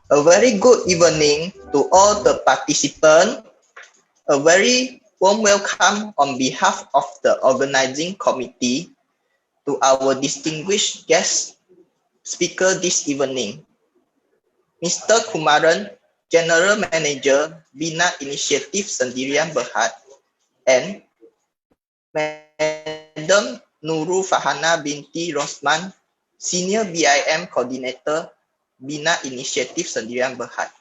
A very good evening to all the participants. A very warm welcome on behalf of the organizing committee to our distinguished guest speaker this evening, Mr. Kumaran, General Manager, Bina Initiative Sendirian Berhad, and Madam Nurul Farhana Binti Rozman, Senior BIM Coordinator, Bina Initiative Sendirian Berhad.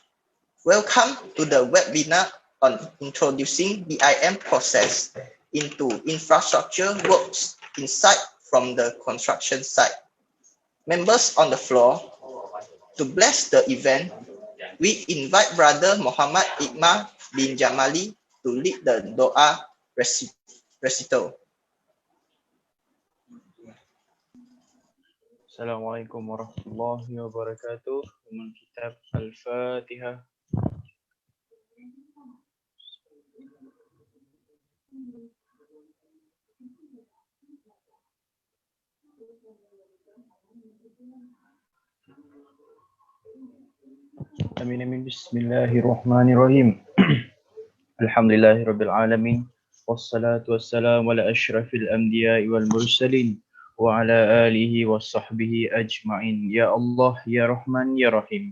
Welcome to the webinar on introducing BIM process into infrastructure works insight from the construction site. Members on the floor, to bless the event, we invite Brother Mohamad bin Jamali to lead the Doa recital. Assalamualaikum warahmatullahi wabarakatuh. Dengan kitab Al-Fatihah. Amin amin. Bismillahirrahmanirrahim. Alhamdulillahirabbil alamin. Wassalatu wassalamu ala asyrafil anbiya'i wal mursalin wa ala alihi washabbihi ajma'in. Ya Allah, ya Rahman, ya Rahim.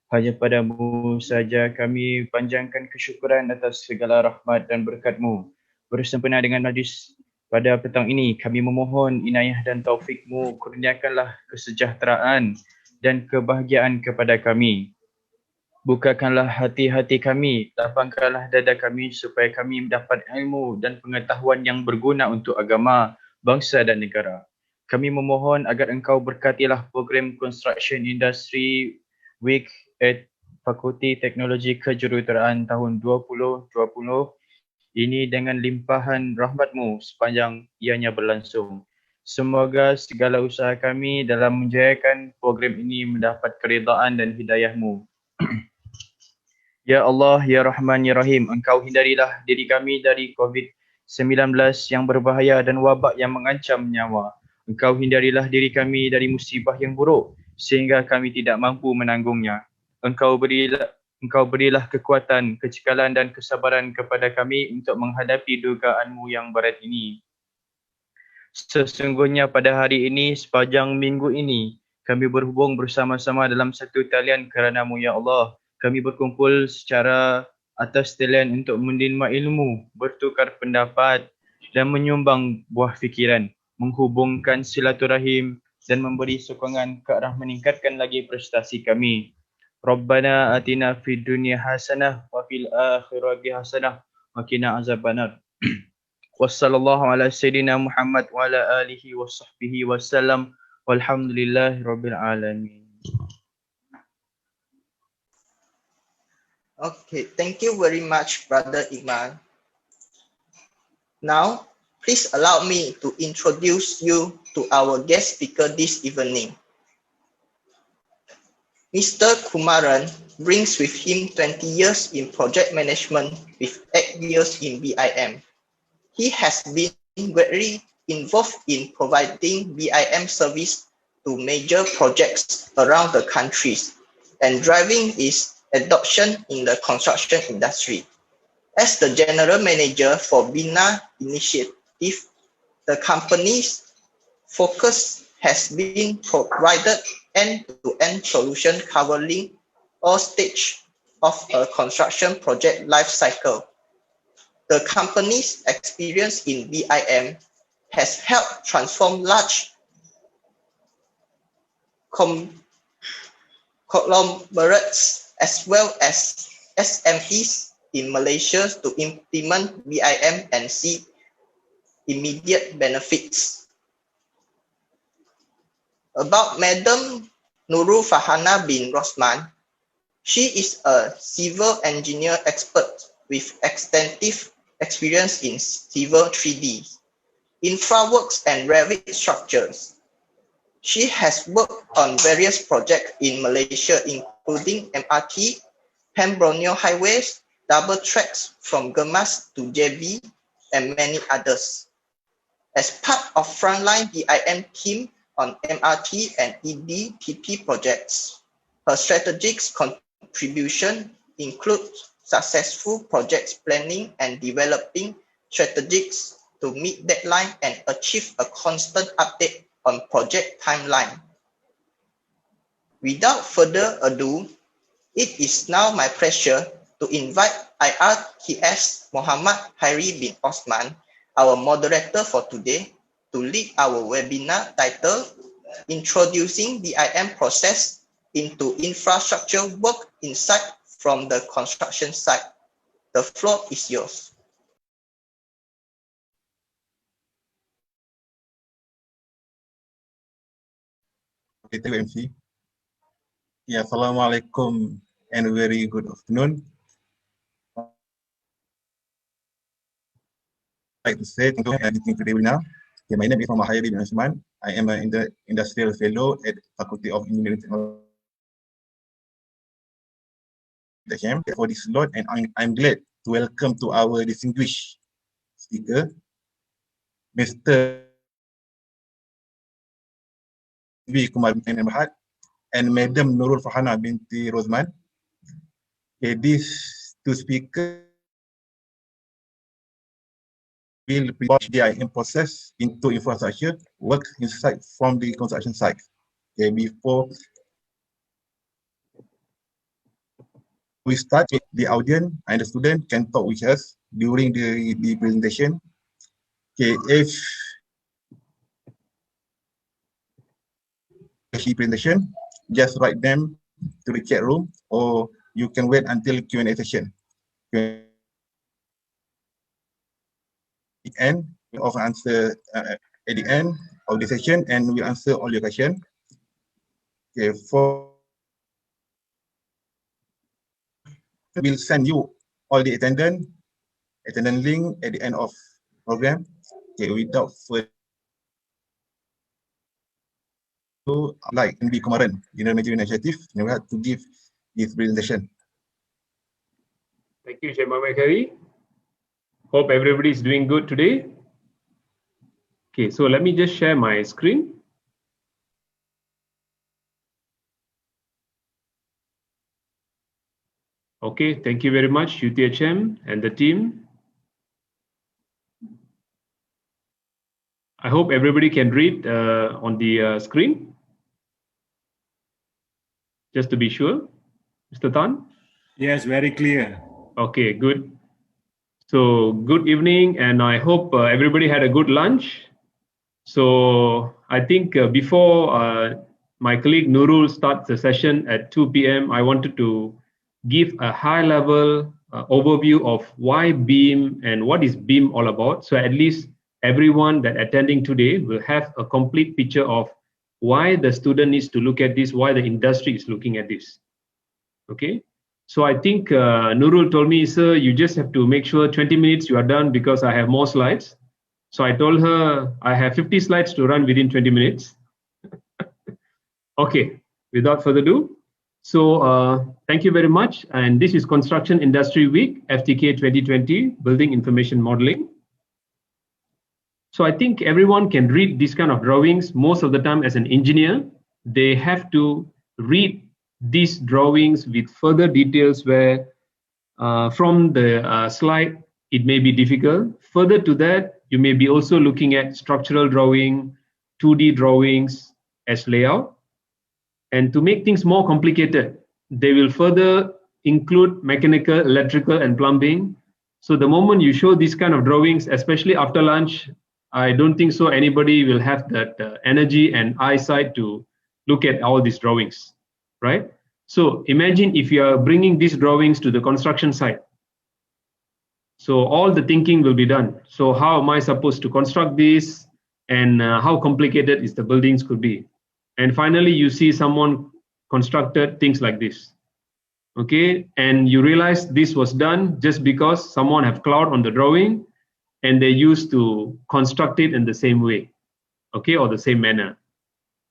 Hanya padamu saja kami panjangkan kesyukuran atas segala rahmat dan berkat-Mu. Bersempena dengan majlis pada petang ini, kami memohon inayah dan taufik-Mu, kurniakanlah kesejahteraan dan kebahagiaan kepada kami. Bukakanlah hati-hati kami, lapangkanlah dada kami supaya kami mendapat ilmu dan pengetahuan yang berguna untuk agama, bangsa dan negara. Kami memohon agar Engkau berkatilah program Construction Industry Week at Fakulti Teknologi Kejuruteraan tahun 2020 ini dengan limpahan rahmat-Mu sepanjang ianya berlangsung. Semoga segala usaha kami dalam menjayakan program ini mendapat keridaan dan hidayah-Mu. Ya Allah, ya Rahman, ya Rahim, Engkau hindarilah diri kami dari COVID-19 yang berbahaya dan wabak yang mengancam nyawa. Engkau hindarilah diri kami dari musibah yang buruk sehingga kami tidak mampu menanggungnya. Engkau berilah kekuatan, kecekalan dan kesabaran kepada kami untuk menghadapi dugaan-Mu yang berat ini. Sesungguhnya pada hari ini, sepanjang minggu ini, kami berhubung bersama-sama dalam satu talian kerana-Mu, ya Allah. Kami berkumpul secara atas talian untuk menerima ilmu, bertukar pendapat dan menyumbang buah fikiran, menghubungkan silaturahim dan memberi sokongan ke arah meningkatkan lagi prestasi kami. Rabbana atina fid dunya hasanah wa fil akhirati hasanah wa qina azabannar. Wassallallahu ala sayyidina Muhammad wa ala alihi wa sahbihi wasallam walhamdulillahi rabbil alamin. Okay, thank you very much, Brother Iman. Now, please allow me to introduce you to our guest speaker this evening. Mr. Kumaran brings with him 20 years in project management with 8 years in BIM. He has been greatly involved in providing BIM service to major projects around the countries and driving its adoption in the construction industry. As the General Manager for Bina Initiative, the company's focus has been provided end-to-end solution covering all stages of a construction project life cycle. The company's experience in BIM has helped transform large conglomerates as well as SMEs in Malaysia to implement BIM and see immediate benefits. About Madam Nurul Farhana bin Rozman, she is a civil engineer expert with extensive experience in civil 3D, infraworks and Revit structures. She has worked on various projects in Malaysia, including MRT, Pembrokeshire Highways, double tracks from Gemas to JB, and many others. As part of frontline BIM team on MRT and EDPP projects, her strategies contribution include successful project planning and developing strategies to meet deadline and achieve a constant update on project timeline. Without further ado, it is now my pleasure to invite IRTS Mohamad Hairi bin Osman, our moderator for today, to lead our webinar titled Introducing BIM Process into Infrastructure Work Insight from the Construction Site. The floor is yours. Okay, thank you, MC. Yeah, Assalamualaikum and very good afternoon. I'd like to say thank you for editing today webinar. Okay, my name is Mohamad Hairi bin Osman. I am an industrial fellow at Faculty of Engineering Technology UTHM for this slot, and I'm glad to welcome to our distinguished speaker, Mr. Mohamad and Madam Nurul Farhana Binti Rozman. Okay, these two speakers will provide BIM process into infrastructure work inside from the construction site. Okay, before we start, the audience and the student can talk with us during the presentation. Okay, if the presentation, just write them to the chat room, or you can wait until Q&A session. Okay. And we offer answer at the end of the session, and we answer all your questions. Okay, we'll send you all the attendance link at the end of program. Okay, without further like NB Kemarin, General Manager Initiative, we have to give this presentation. Thank you, Mohamad Hairi. Hope everybody is doing good today. Okay, so let me just share my screen. Okay, thank you very much, UTHM and the team. I hope everybody can read on the screen. Just to be sure. Mr. Tan? Yes, very clear. Okay, good. So good evening, and I hope everybody had a good lunch. So I think before my colleague Nurul starts the session at 2 p.m., I wanted to give a high-level overview of why BIM and what is BIM all about. So at least everyone that attending today will have a complete picture of why the student needs to look at this, why the industry is looking at this. Okay. So I think Nurul told me, sir, you just have to make sure 20 minutes you are done because I have more slides. So I told her I have 50 slides to run within 20 minutes. Okay, without further ado. So thank you very much. And this is Construction Industry Week, FTK 2020, Building Information Modeling. So I think everyone can read these kind of drawings. Most of the time as an engineer, they have to read these drawings with further details where from the slide, it may be difficult. Further to that, you may be also looking at structural drawing, 2D drawings as layout. And to make things more complicated, they will further include mechanical, electrical, and plumbing. So the moment you show these kind of drawings, especially after lunch, I don't think so anybody will have that energy and eyesight to look at all these drawings, right? So imagine if you are bringing these drawings to the construction site. So all the thinking will be done. So how am I supposed to construct this, and how complicated is the buildings could be? And finally, you see someone constructed things like this. Okay, and you realize this was done just because someone have cloud on the drawing and they used to construct it in the same way, okay, or the same manner.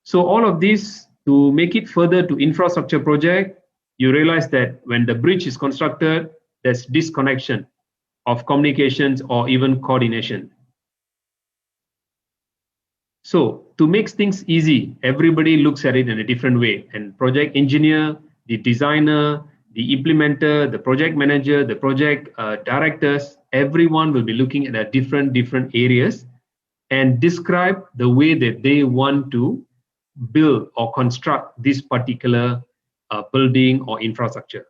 So all of this, to make it further to infrastructure project, you realize that when the bridge is constructed, there's disconnection of communications or even coordination. So to make things easy, everybody looks at it in a different way. And project engineer, the designer, the implementer, the project manager, the project directors, everyone will be looking at different areas and describe the way that they want to build or construct this particular building or infrastructure.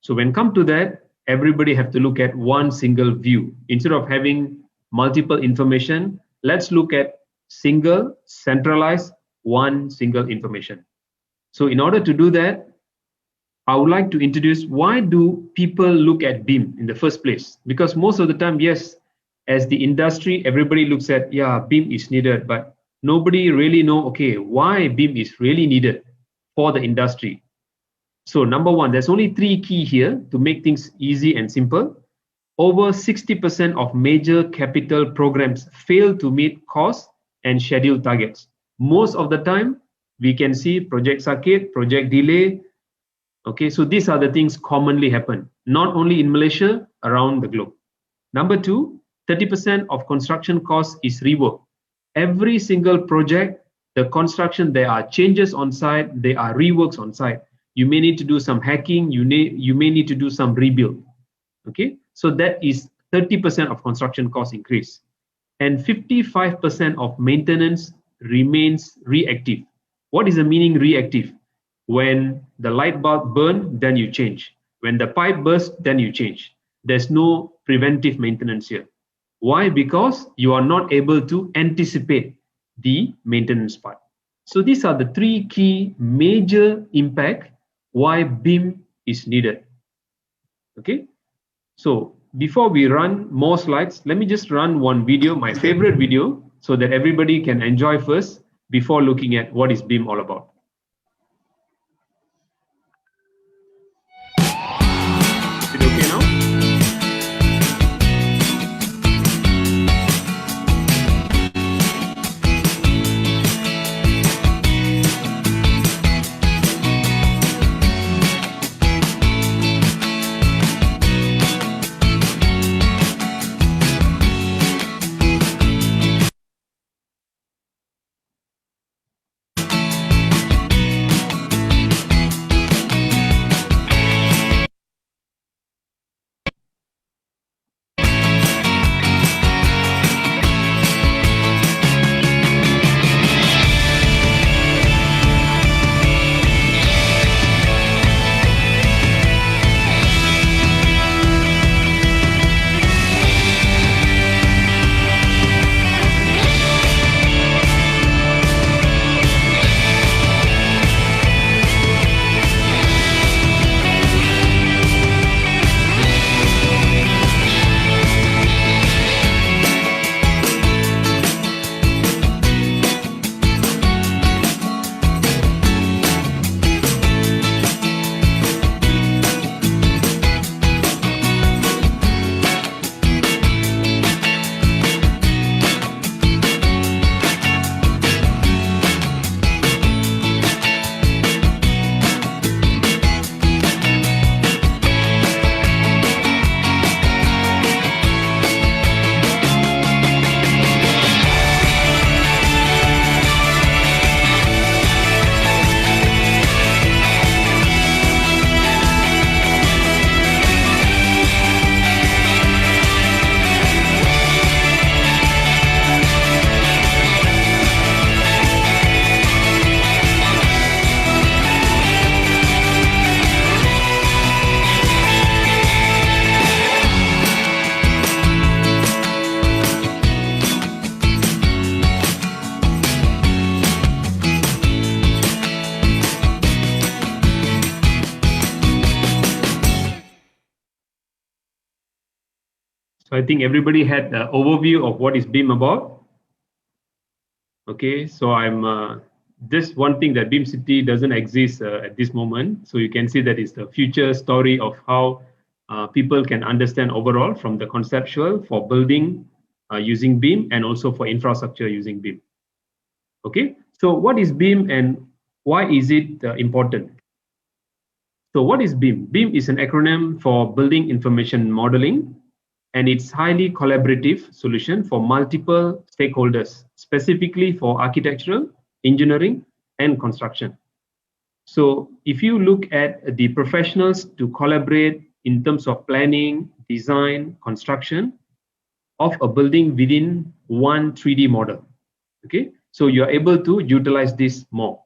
So when come to that, everybody have to look at one single view. Instead of having multiple information, let's look at single, centralized, one single information. So in order to do that, I would like to introduce why do people look at BIM in the first place? Because most of the time, yes, as the industry, everybody looks at, yeah, BIM is needed, but nobody really know, okay, why BIM is really needed for the industry. So number one, there's only three key here to make things easy and simple. Over 60% of major capital programs fail to meet cost and schedule targets. Most of the time, we can see project circuit, project delay. Okay, so these are the things commonly happen, not only in Malaysia, around the globe. Number two, 30% of construction cost is rework. Every single project, the construction, there are changes on site, there are reworks on site. You may need to do some hacking, you may need to do some rebuild. Okay, so that is 30% of construction cost increase. And 55% of maintenance remains reactive. What is the meaning reactive? When the light bulb burn, then you change. When the pipe burst, then you change. There's no preventive maintenance here. Why? Because you are not able to anticipate the maintenance part. So these are the three key major impact why BIM is needed. Okay, so before we run more slides, let me just run one video, my favorite video, so that everybody can enjoy first before looking at what is BIM all about. Is it okay now? So I think everybody had an overview of what is BIM about. Okay, so I'm this one thing that BIM City doesn't exist at this moment. So you can see that is the future story of how people can understand overall from the conceptual for building using BIM and also for infrastructure using BIM. Okay, so what is BIM and why is it important? So what is BIM? BIM is an acronym for Building Information Modeling, and it's highly collaborative solution for multiple stakeholders, specifically for architectural, engineering, and construction. So if you look at the professionals to collaborate in terms of planning, design, construction of a building within one 3D model, okay? So you're able to utilize this more.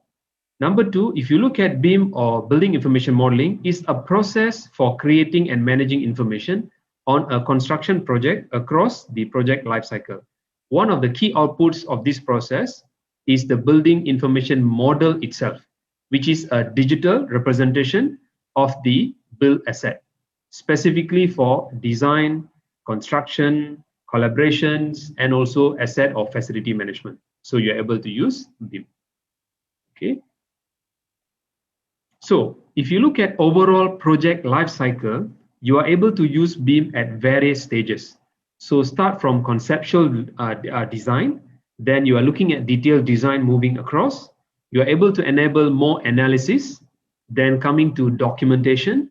Number two, if you look at BIM or building information modeling, is a process for creating and managing information on a construction project across the project lifecycle. One of the key outputs of this process is the building information model itself, which is a digital representation of the built asset, specifically for design, construction, collaborations, and also asset or facility management. So you're able to use BIM. Okay. So if you look at overall project life cycle, you are able to use BIM at various stages. So start from conceptual design, then you are looking at detailed design moving across. You are able to enable more analysis, then coming to documentation,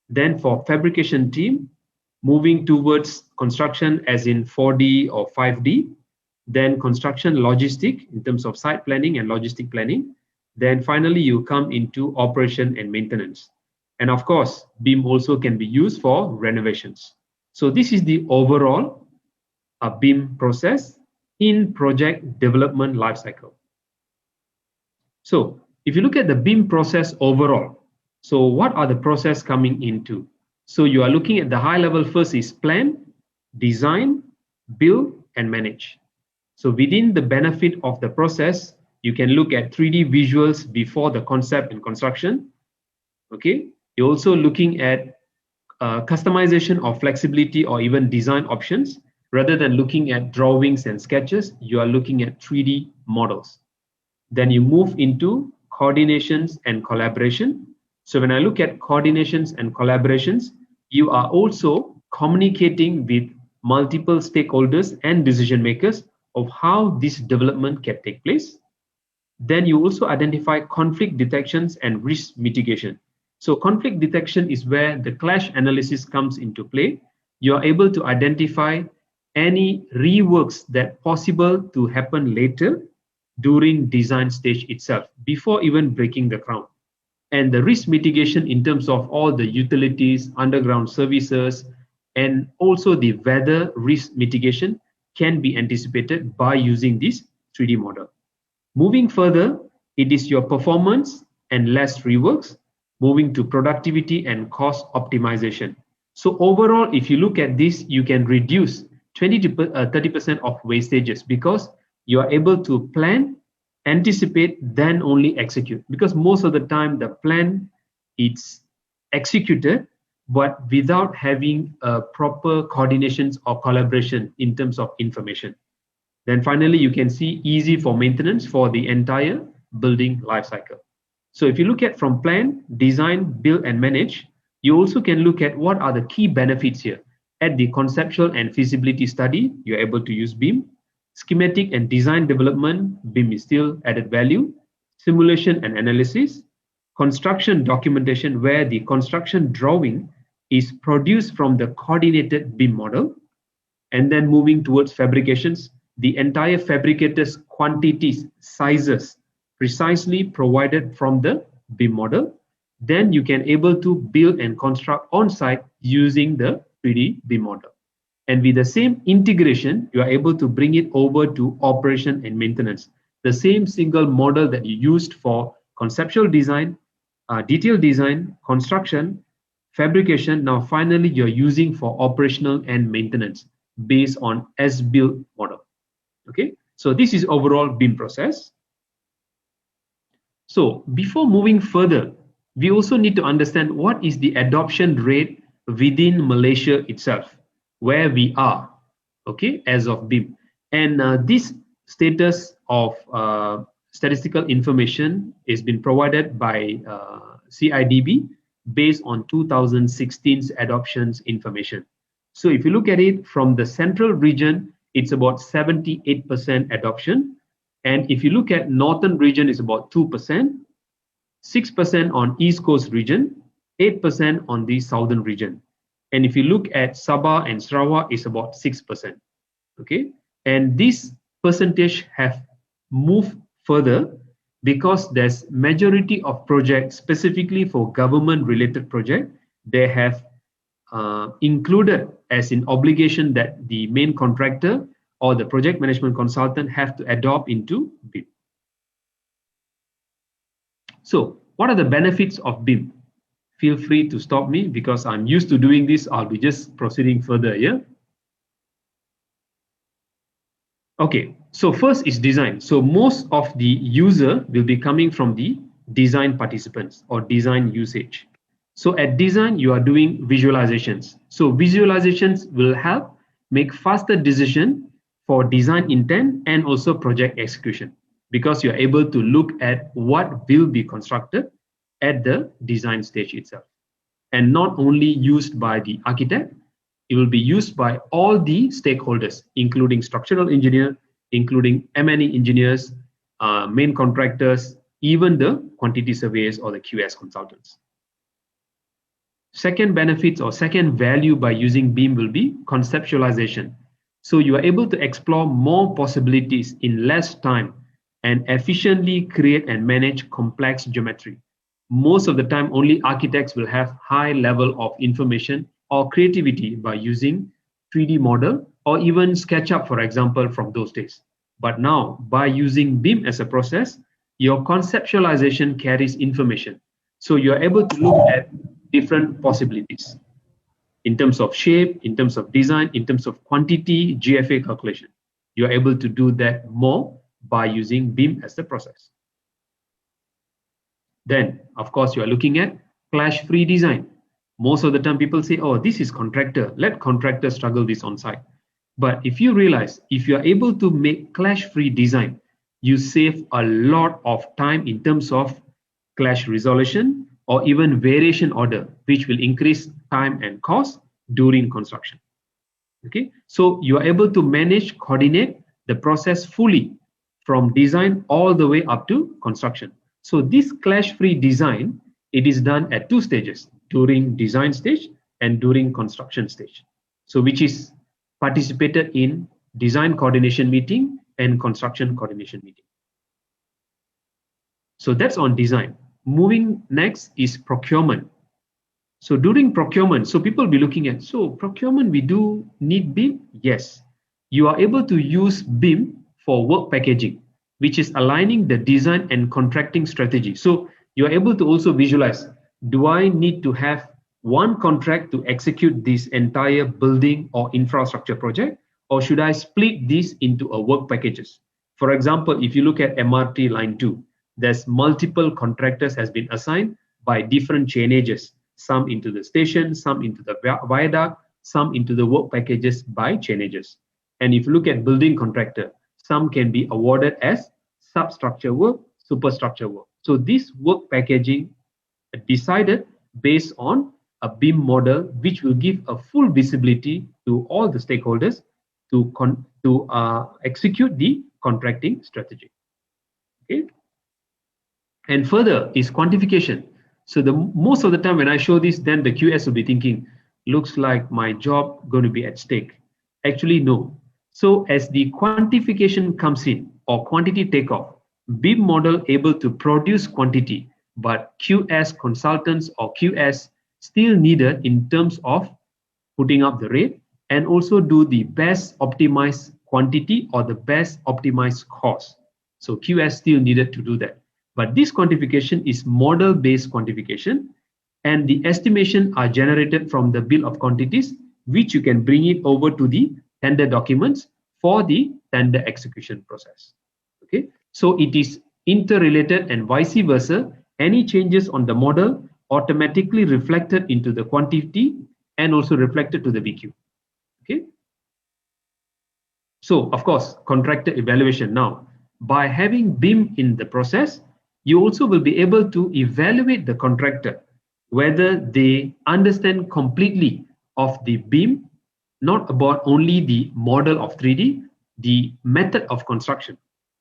then for fabrication team, moving towards construction as in 4D or 5D, then construction logistic in terms of site planning and logistic planning. Then finally, you come into operation and maintenance. And of course, BIM also can be used for renovations. So this is the overall BIM process in project development lifecycle. So if you look at the BIM process overall, so what are the process coming into? So you are looking at the high level first is plan, design, build, and manage. So within the benefit of the process, you can look at 3D visuals before the concept and construction. Okay, you're also looking at customization or flexibility or even design options. Rather than looking at drawings and sketches, you are looking at 3D models. Then you move into coordinations and collaboration. So when I look at coordinations and collaborations, you are also communicating with multiple stakeholders and decision makers of how this development can take place. Then you also identify conflict detections and risk mitigation. So conflict detection is where the clash analysis comes into play. You are able to identify any reworks that possible to happen later during design stage itself, before even breaking the ground. And the risk mitigation in terms of all the utilities, underground services, and also the weather risk mitigation can be anticipated by using this 3D model. Moving further, it is your performance and less reworks, moving to productivity and cost optimization. So overall, if you look at this, you can reduce 20 to 30% of wastages because you are able to plan, anticipate, then only execute. Because most of the time, the plan it's executed, but without having a proper coordinations or collaboration in terms of information. Then finally, you can see easy for maintenance for the entire building lifecycle. So if you look at from plan, design, build, and manage, you also can look at what are the key benefits here. At the conceptual and feasibility study, you're able to use BIM. Schematic and design development, BIM is still added value. Simulation and analysis. Construction documentation, where the construction drawing is produced from the coordinated BIM model. And then moving towards fabrications, the entire fabricator's quantities, sizes, precisely provided from the BIM model. Then you can able to build and construct on site using the 3D BIM model. And with the same integration, you are able to bring it over to operation and maintenance. The same single model that you used for conceptual design, detailed design, construction, fabrication, now finally you're using for operational and maintenance based on as-built model. Okay, so this is overall BIM process. So before moving further, we also need to understand what is the adoption rate within Malaysia itself, where we are, okay, as of BIM. And this status of statistical information is been provided by CIW based on 2016's adoptions information. So if you look at it from the central region, it's about 78% adoption. And if you look at northern region, it's about 2%, 6% on East Coast region, 8% on the southern region. And if you look at Sabah and Sarawak, it's about 6%. Okay, and this percentage have moved further because there's majority of projects specifically for government related project, they have included as an obligation that the main contractor or the project management consultant have to adopt into BIM. So what are the benefits of BIM? Feel free to stop me because I'm used to doing this. I'll be just proceeding further here. Okay, so first is design. So most of the user will be coming from the design participants or design usage. So at design, you are doing visualizations. So visualizations will help make faster decision for design intent and also project execution, because you're able to look at what will be constructed at the design stage itself. And not only used by the architect, it will be used by all the stakeholders, including structural engineer, including M&E engineers, main contractors, even the quantity surveyors or the QS consultants. Second benefits or second value by using BIM will be conceptualization. So you are able to explore more possibilities in less time and efficiently create and manage complex geometry. Most of the time, only architects will have high level of information or creativity by using 3D model or even SketchUp, for example, from those days. But now, by using BIM as a process, your conceptualization carries information. So you're able to look at different possibilities in terms of shape, in terms of design, in terms of quantity, GFA calculation. You're able to do that more by using BIM as the process. Then, of course, you are looking at clash-free design. Most of the time people say, oh, this is contractor. Let contractor struggle this on site. But if you realize, if you are able to make clash-free design, you save a lot of time in terms of clash resolution or even variation order, which will increase time and cost during construction. Okay, so you are able to manage, coordinate the process fully from design all the way up to construction. So this clash-free design, it is done at two stages, during design stage and during construction stage. So which is participated in design coordination meeting and construction coordination meeting. So that's on design. Moving next is procurement. So during procurement, so people will be looking at, so procurement, we do need BIM? Yes. You are able to use BIM for work packaging, which is aligning the design and contracting strategy. So you are able to also visualize, do I need to have one contract to execute this entire building or infrastructure project, or should I split this into a work packages? For example, if you look at MRT line 2, there's multiple contractors has been assigned by different chainages, some into the station, some into the viaduct, some into the work packages by chainages. And if you look at building contractor, some can be awarded as substructure work, superstructure work. So this work packaging decided based on a BIM model, which will give a full visibility to all the stakeholders to execute the contracting strategy. Okay. And further is quantification. So most of the time when I show this, then the QS will be thinking, looks like my job going to be at stake. Actually, no. So as the quantification comes in or quantity takeoff, BIM model able to produce quantity, but QS consultants or QS still needed in terms of putting up the rate and also do the best optimized quantity or the best optimized cost. So QS still needed to do that. But this quantification is model-based quantification, and the estimation are generated from the bill of quantities, which you can bring it over to the tender documents for the tender execution process. Okay, so it is interrelated and vice versa. Any changes on the model automatically reflected into the quantity and also reflected to the BQ. Okay. So of course, contractor evaluation. Now, by having BIM in the process, you also will be able to evaluate the contractor, whether they understand completely of the BIM, not about only the model of 3D, the method of construction.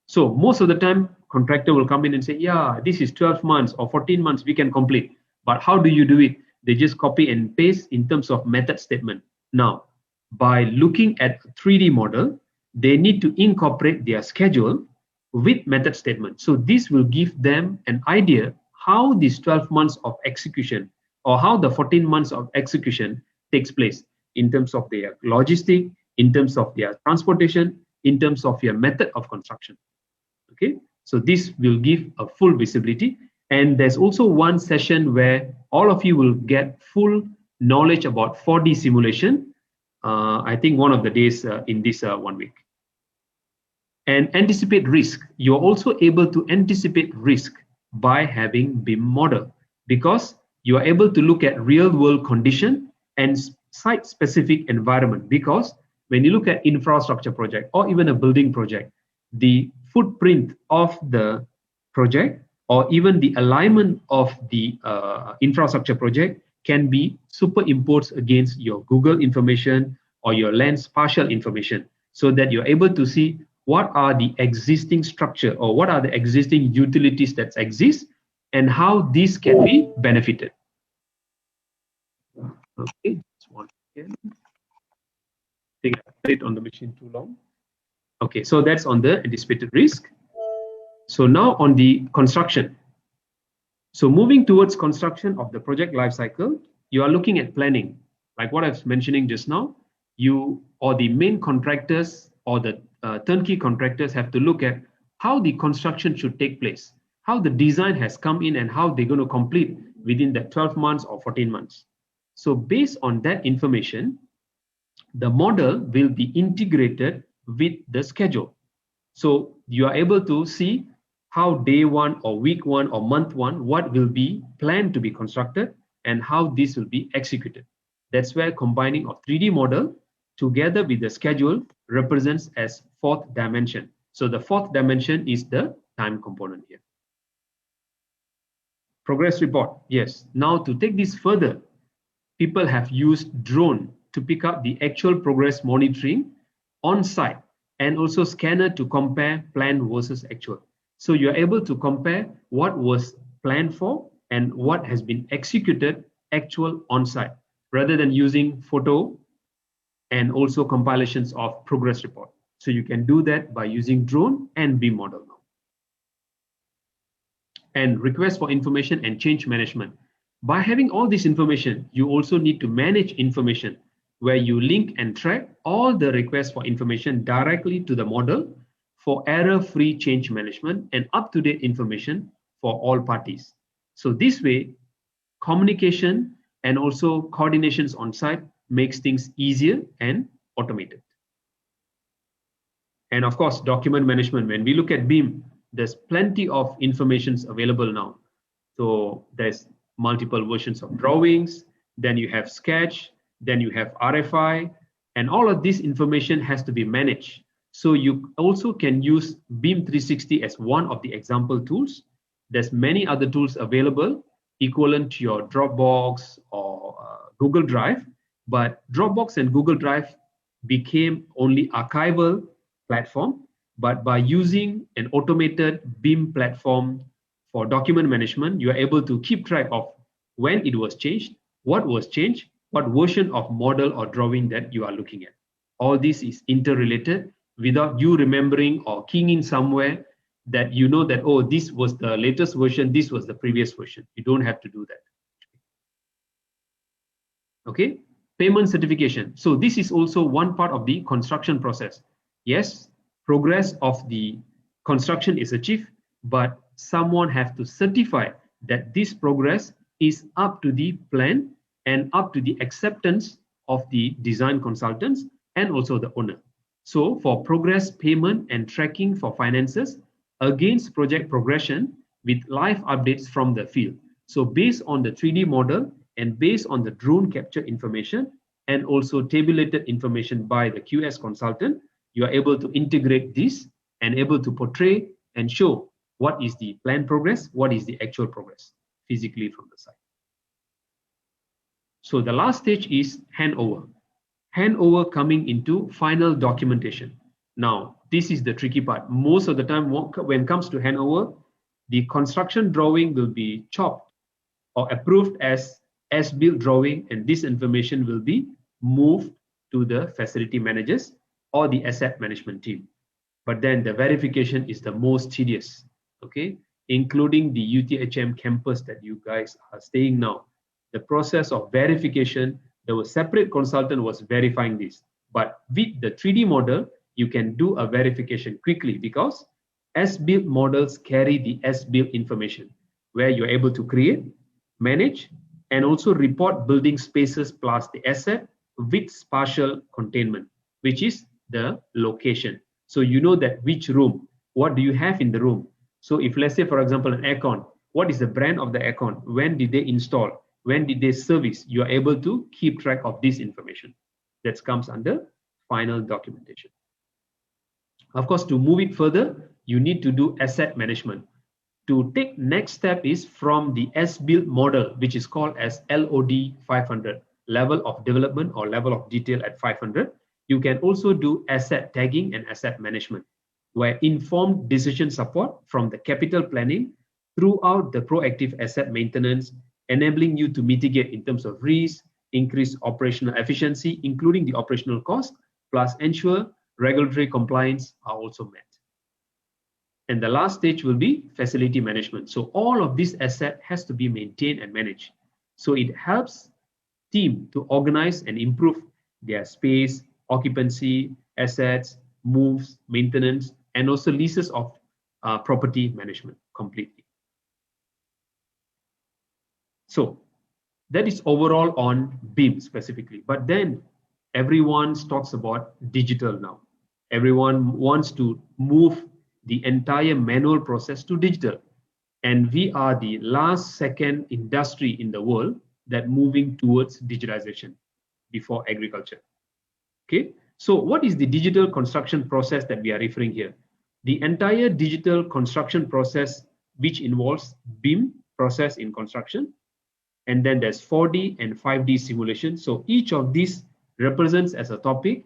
So most of the time, contractor will come in and say, yeah, this is 12 months or 14 months, we can complete. But how do you do it? They just copy and paste in terms of method statement. Now, by looking at 3D model, they need to incorporate their schedule, with method statement. So this will give them an idea how these 12 months of execution or how the 14 months of execution takes place in terms of their logistic, in terms of their transportation, in terms of your method of construction. Okay, so this will give a full visibility. And there's also one session where all of you will get full knowledge about 4D simulation. I think one of the days in this 1 week. And anticipate risk. You're also able to anticipate risk by having BIM model, because you are able to look at real world condition and site specific environment. Because when you look at infrastructure project or even a building project, the footprint of the project or even the alignment of the infrastructure project can be superimposed against your Google information or your Lens partial information, so that you're able to see what are the existing structure or what are the existing utilities that exist and how these can be benefited. Okay, just one second. I think I played on the machine too long. Okay, so that's on the anticipated risk. So now on the construction. So moving towards construction of the project lifecycle, you are looking at planning. Like what I was mentioning just now, you or the main contractors or the turnkey contractors have to look at how the construction should take place, how the design has come in and how they're going to complete within that 12 months or 14 months. So based on that information, the model will be integrated with the schedule. So you are able to see how day one or week one or month one, what will be planned to be constructed and how this will be executed. That's where combining of 3D model together with the schedule represents as fourth dimension. So the fourth dimension is the time component here. Progress report. Yes. Now to take this further, people have used drone to pick up the actual progress monitoring on site and also scanner to compare planned versus actual. So you're able to compare what was planned for and what has been executed actual on site, rather than using photo and also compilations of progress report. So you can do that by using drone and BIM model now. And request for information and change management. By having all this information, you also need to manage information where you link and track all the requests for information directly to the model for error-free change management and up-to-date information for all parties. So this way, communication and also coordinations on site makes things easier and automated. And of course, document management. When we look at BIM, there's plenty of information available now. So there's multiple versions of drawings, then you have sketch, then you have RFI, and all of this information has to be managed. So you also can use BIM 360 as one of the example tools. There's many other tools available equivalent to your Dropbox or Google Drive, but Dropbox and Google Drive became only archival platform, but by using an automated BIM platform for document management, you are able to keep track of when it was changed, what was changed, what version of model or drawing that you are looking at. All this is interrelated without you remembering or keying in somewhere that you know that, oh, this was the latest version, this was the previous version. You don't have to do that. Okay, payment certification. So this is also one part of the construction process. Yes, progress of the construction is achieved, but someone has to certify that this progress is up to the plan and up to the acceptance of the design consultants and also the owner. So for progress payment and tracking for finances against project progression with live updates from the field. So based on the 3D model and based on the drone capture information and also tabulated information by the QS consultant, you are able to integrate this and able to portray and show what is the planned progress, what is the actual progress physically from the site. So the last stage is handover. Handover coming into final documentation. Now, this is the tricky part. Most of the time when it comes to handover, the construction drawing will be chopped or approved as as-built drawing, and this information will be moved to the facility managers or the asset management team. but then the verification is the most tedious, okay? Including the UTHM campus that you guys are staying now. The process of verification, there was separate consultant was verifying this. But with the 3D model, you can do a verification quickly because as-built models carry the as-built information where you're able to create, manage, and also report building spaces plus the asset with spatial containment, which is the location. So you know that which room, what do you have in the room? So if let's say, for example, an aircon, what is the brand of the aircon? When did they install? When did they service? You are able to keep track of this information. That comes under final documentation. Of course, to move it further, you need to do asset management. To take next step is from the as-built model, which is called as LOD 500, level of development or level of detail at 500. You can also do asset tagging and asset management, where informed decision support from the capital planning throughout the proactive asset maintenance, enabling you to mitigate in terms of risk, increase operational efficiency, including the operational cost, plus ensure regulatory compliance are also met. And the last stage will be facility management. So all of this asset has to be maintained and managed. So it helps team to organize and improve their space, occupancy, assets, moves, maintenance, and also leases of property management completely. So that is overall on BIM specifically. But then everyone talks about digital now. Everyone wants to move the entire manual process to digital. And we are the last second industry in the world that moving towards digitalization before agriculture. Okay, so what is the digital construction process that we are referring here? The entire digital construction process, which involves BIM process in construction, and then there's 4D and 5D simulation. So each of these represents as a topic.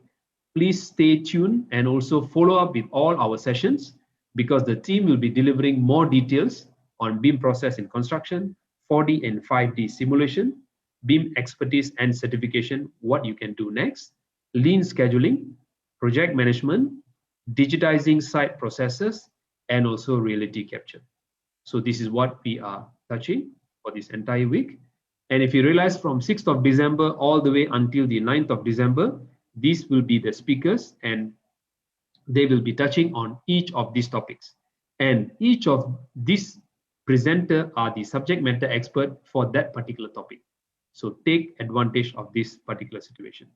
Please stay tuned and also follow up with all our sessions because the team will be delivering more details on BIM process in construction, 4D and 5D simulation, BIM expertise and certification, what you can do next, lean scheduling, project management, digitizing site processes, and also reality capture. So this is what we are touching for this entire week. And if you realize from 6th of December all the way until the 9th of December, these will be the speakers and they will be touching on each of these topics. And each of these presenter are the subject matter expert for that particular topic. So take advantage of this particular situation.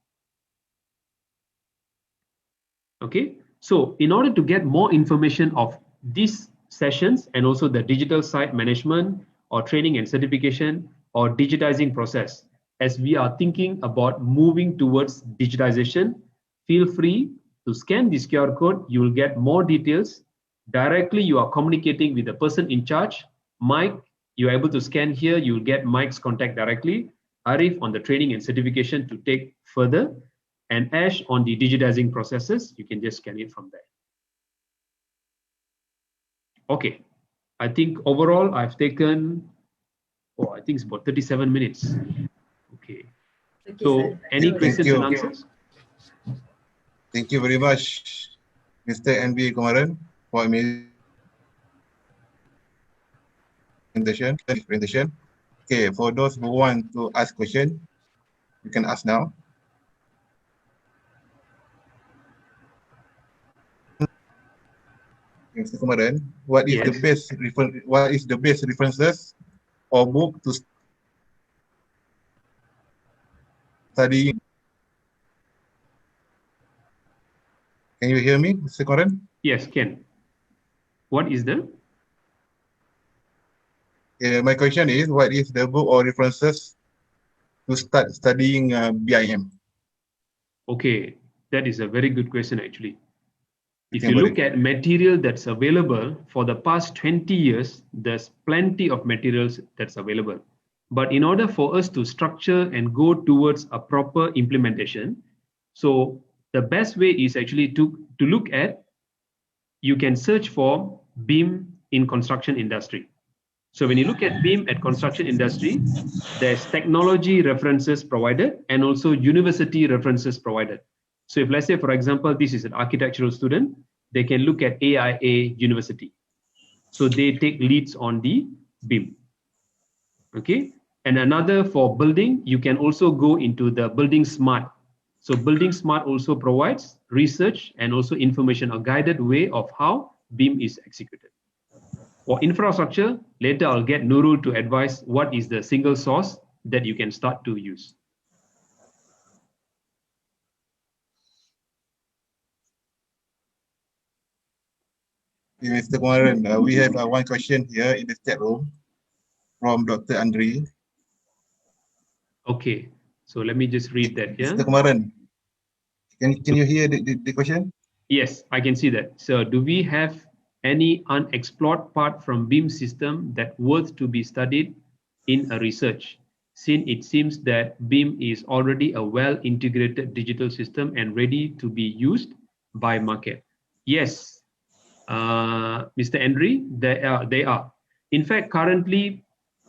Okay, so in order to get more information of these sessions and also the digital site management or training and certification or digitizing process, as we are thinking about moving towards digitization, feel free to scan this QR code. You will get more details. Directly, you are communicating with the person in charge. Mike, you're able to scan here. You will get Mike's contact directly. Arif on the training and certification to take further. And Ash on the digitizing processes. You can just scan it from there. Okay. I think overall, I've taken, I think it's about 37 minutes. Okay. So any questions and answers? Thank you very much, Mr. NB Kumaran, for amazing presentation. Okay, for those who want to ask questions, you can ask now. Mr. Kumaran, what is the best references or book to study? Can you hear me, Mr. Kumaran? Yes, Ken. What is the? My question is, what is the book or references to start studying BIM? Okay, that is a very good question actually. If you look at material that's available for the past 20 years, there's plenty of materials that's available. But in order for us to structure and go towards a proper implementation, so the best way is actually to look at, you can search for BIM in construction industry. So when you look at BIM at construction industry, there's technology references provided and also university references provided. So if let's say, for example, this is an architectural student, they can look at AIA University. So they take leads on the BIM. Okay. And another for building, you can also go into the Building Smart. So Building Smart also provides research and also information, a guided way of how BIM is executed. For infrastructure, later I'll get Nurul to advise what is the single source that you can start to use. Mr. Kumaran, we have one question here in the chat room from Dr. Andre. Okay, so let me just read that here. Mr. Kumaran, can you hear the question? Yes, I can see that. So do we have any unexplored part from BIM system that worth to be studied in a research, since it seems that BIM is already a well-integrated digital system and ready to be used by market? Yes, Mr. Andre, they are. In fact, currently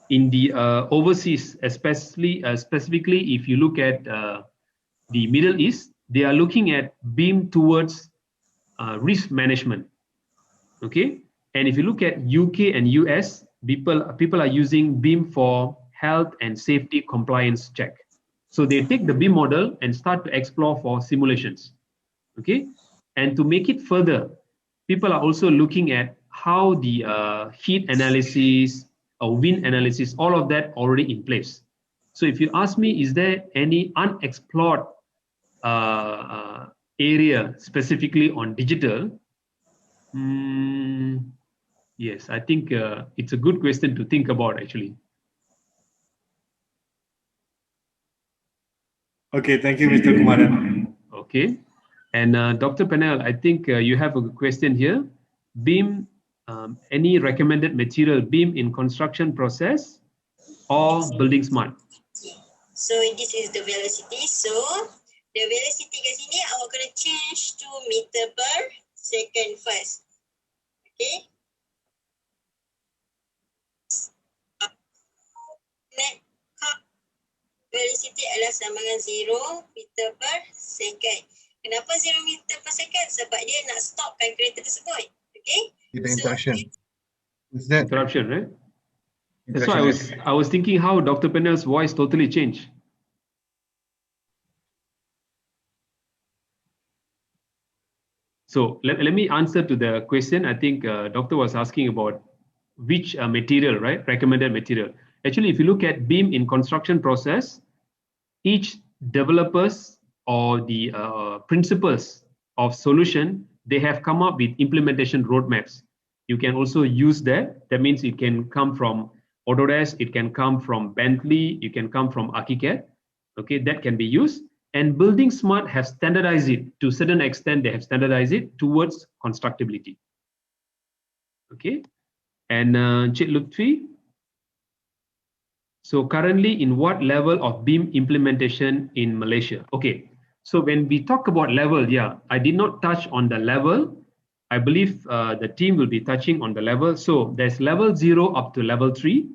in the overseas, especially specifically if you look at the Middle East, they are looking at BIM towards risk management. Okay, and if you look at UK and US, people are using BIM for health and safety compliance check. So they take the BIM model and start to explore for simulations. Okay, and to make it further, people are also looking at how the heat analysis or wind analysis, all of that already in place. So if you ask me, is there any unexplored area specifically on digital? Yes, I think it's a good question to think about actually. Okay, thank you, Mr. Kumaran. Okay, and Dr. Panel, I think you have a question here. BIM, any recommended material BIM in construction process or building smart? So this is the velocity. So the velocity kat sini awak kena change to meter per second first. Okay. Net velocity adalah sama dengan 0 meter per second. Kenapa 0 meter per second? Sebab dia nak stopkan kereta tersebut. Okay. The interaction. Is that Interruption, right? That's why I was thinking how Dr. Panel's voice totally changed. So let me answer to the question. I think doctor was asking about which material, right? Recommended material. Actually, if you look at BIM in construction process, each developers or the principles of solution, they have come up with implementation roadmaps. You can also use that. That means it can come from Autodesk, it can come from Bentley, you can come from ArchiCAD. Okay, that can be used. And Building Smart has standardized it to a certain extent. They have standardized it towards constructability. Okay, and Cik Lutfi. So currently, in what level of BIM implementation in Malaysia? Okay, so when we talk about level, yeah, I did not touch on the level. I believe the team will be touching on the level. So there's level 0 up to level 3.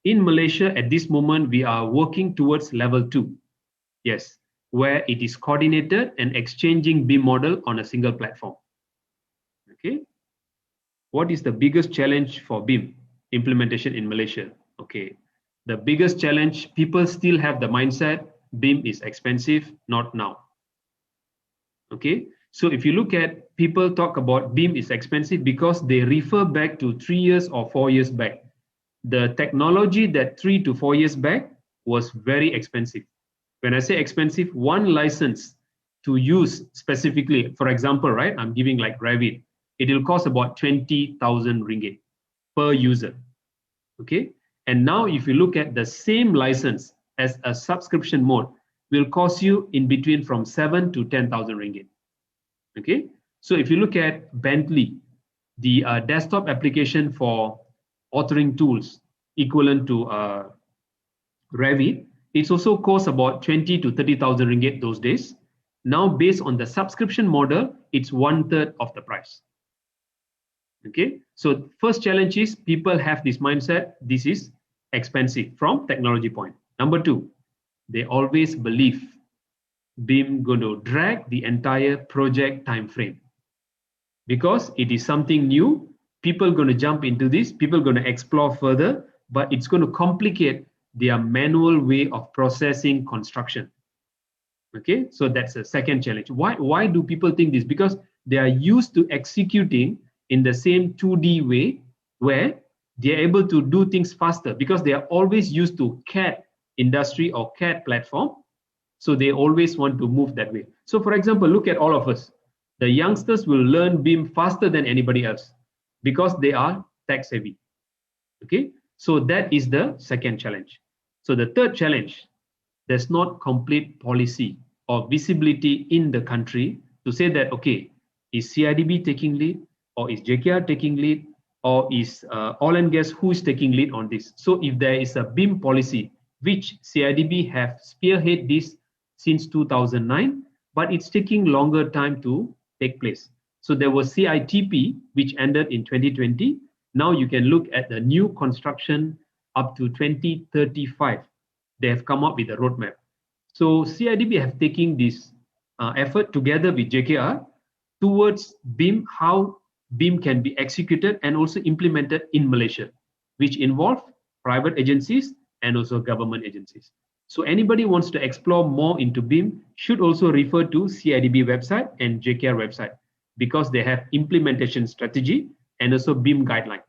In Malaysia, at this moment, we are working towards level 2. Yes, where it is coordinated and exchanging BIM model on a single platform. Okay. What is the biggest challenge for BIM implementation in Malaysia? Okay. The biggest challenge, people still have the mindset, BIM is expensive, not now. Okay. So if you look at people talk about BIM is expensive because they refer back to 3 years or 4 years back. The technology that 3 to 4 years back was very expensive. When I say expensive, one license to use specifically, for example, right, I'm giving like Revit, it will cost about 20,000 ringgit per user. Okay. And now if you look at the same license as a subscription mode, will cost you in between from 7 to 10,000 ringgit. Okay. So if you look at Bentley, the desktop application for authoring tools equivalent to Revit, it's also cost about 20 to 30,000 ringgit those days. Now, based on the subscription model, it's 1/3 of the price. Okay, so first challenge is people have this mindset, this is expensive from technology point. Number 2, they always believe BIM going to drag the entire project time frame. because it is something new. People are going to jump into this, people are going to explore further, but it's going to complicate their manual way of processing construction. Okay, so that's the second challenge. Why do people think this? Because they are used to executing in the same 2D way, where they are able to do things faster because they are always used to CAD industry or CAD platform. So they always want to move that way. So for example, look at all of us. The youngsters will learn BIM faster than anybody else because they are tech savvy. Okay, so that is the second challenge. So the third challenge, there's not complete policy or visibility in the country to say that, okay, is CIDB taking lead, or is JKR taking lead, or is oil and gas who is taking lead on this? So if there is a BIM policy, which CIDB have spearheaded this since 2009, but it's taking longer time to take place. So there was CITP, which ended in 2020. Now you can look at the new construction up to 2035. They have come up with a roadmap. So CIDB have taken this effort together with JKR towards BIM, how BIM can be executed and also implemented in Malaysia, which involve private agencies and also government agencies. So anybody wants to explore more into BIM should also refer to CIDB website and JKR website, because they have implementation strategy and also BIM guideline.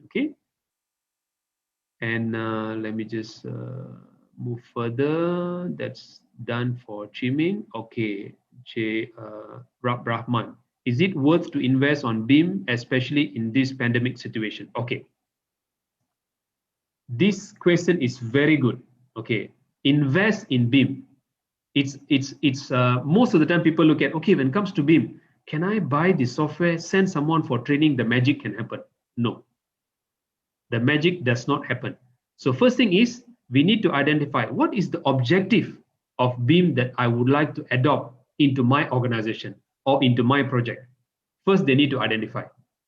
Okay. And let me just move further. That's done for Chiming. Okay, Rahman. Is it worth to invest on BIM, especially in this pandemic situation? Okay. This question is very good. Okay, invest in BIM. It's most of the time people look at, okay, when it comes to BIM, can I buy the software, send someone for training, the magic can happen? No, the magic does not happen. So first thing is, we need to identify what is the objective of BIM that I would like to adopt into my organization or into my project. First, they need to identify,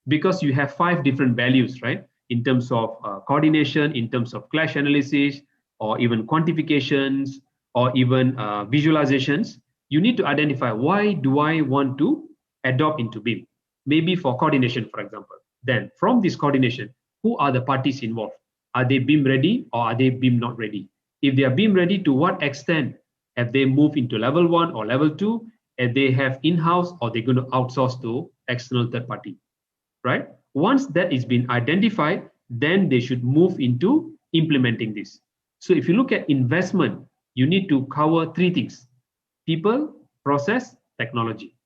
because you have 5 different values, right? In terms of coordination, in terms of clash analysis, or even quantifications, or even visualizations. You need to identify, why do I want to adopt into BIM? Maybe for coordination, for example. Then from this coordination, who are the parties involved? Are they BIM ready or are they BIM not ready? If they are BIM ready, to what extent have they moved into level 1 or level 2? If they have in-house, or they're going to outsource to external third party, right? Once that is been identified, then they should move into implementing this. So if you look at investment, you need to cover 3 things: people, process, technology.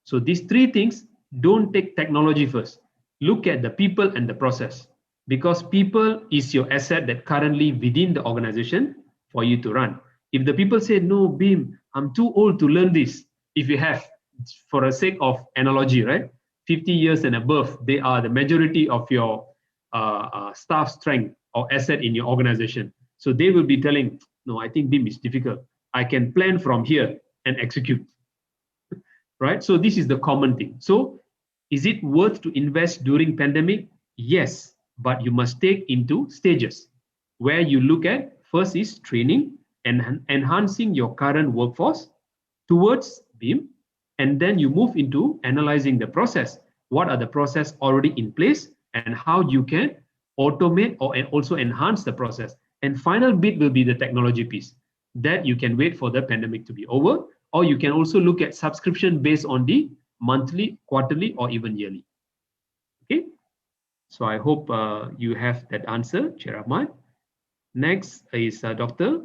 So these 3 things, don't take technology first. Look at the people and the process, because people is your asset that currently within the organization for you to run. If the people say, no, BIM, I'm too old to learn this. If you have, for a sake of analogy, right? 50 years and above, they are the majority of your staff strength or asset in your organization. So they will be telling, no, I think BIM is difficult. I can plan from here and execute, right? So this is the common thing. So is it worth to invest during pandemic? Yes, but you must take into stages, where you look at, first is training and enhancing your current workforce towards BIM, and then you move into analyzing the process. What are the process already in place and how you can automate or also enhance the process. And final bit will be the technology piece, that you can wait for the pandemic to be over, or you can also look at subscription based on the monthly, quarterly, or even yearly. Okay, so I hope you have that answer, Chairman. Next is Dr.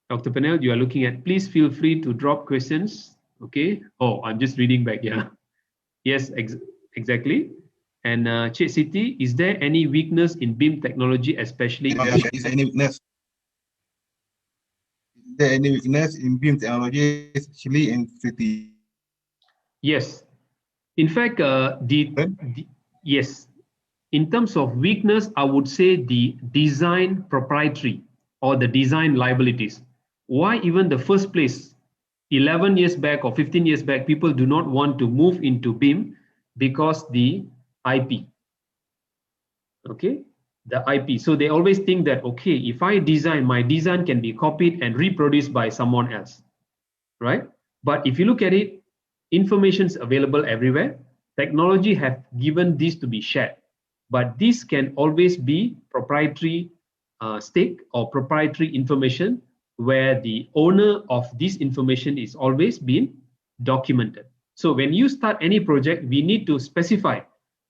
Panel, you are looking at, please feel free to drop questions. Okay, oh, I'm just reading back, yeah. Yes, exactly. And Cik Siti, is there any weakness in BIM technology, especially? Is there any weakness? Is there any weakness in BIM technology, especially in city? Yes. In fact, yes. In terms of weakness, I would say the design proprietary or the design liabilities. Why even the first place, 11 years back or 15 years back, people do not want to move into BIM because the IP. Okay, the IP. So they always think that, okay, if I design, my design can be copied and reproduced by someone else, right? But if you look at it, information is available everywhere. technology have given this to be shared, but this can always be proprietary stake or proprietary information where the owner of this information is always being documented. So when you start any project, we need to specify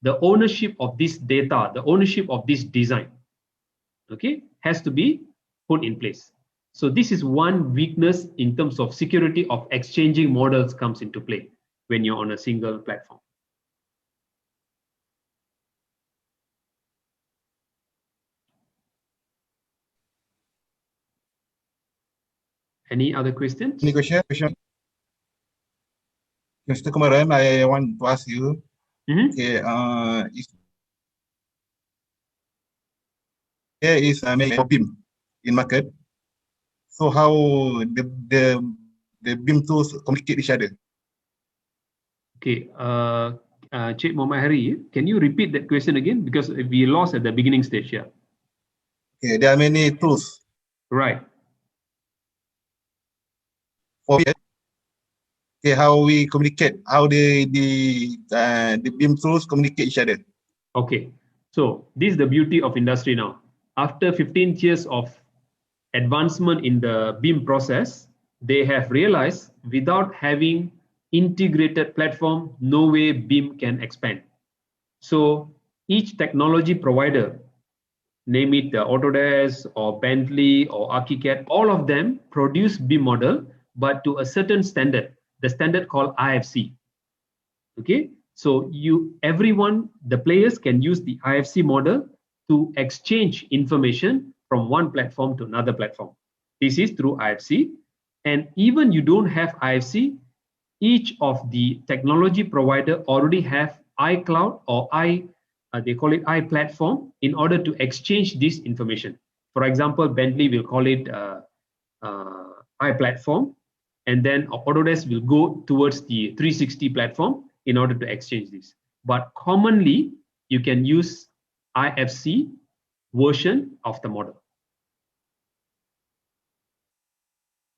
the ownership of this data, the ownership of this design, okay, has to be put in place. So this is one weakness in terms of security of exchanging models comes into play when you're on a single platform. Any other questions? Any question? Mr. Kumaran, I want to ask you. Okay, if there is a BIM in market, so how the BIM tools communicate each other? Okay, Cik Mohamad Hairi, can you repeat that question again? Because we lost at the beginning stage here. Okay, there are many tools. Right. For okay, how we communicate, how the BIM tools communicate each other. Okay, so this is the beauty of industry now. After 15 years of advancement in the BIM process, they have realized without having integrated platform, no way BIM can expand. So each technology provider, name it Autodesk or Bentley or ArchiCAD, all of them produce BIM model, but to a certain standard, the standard called IFC. Okay, so everyone, the players can use the IFC model to exchange information from one platform to another platform. This is through IFC. And even you don't have IFC, each of the technology provider already have iCloud or they call it iPlatform in order to exchange this information. For example, Bentley will call it iPlatform, and then Autodesk will go towards the 360 platform in order to exchange this. But commonly, you can use IFC version of the model.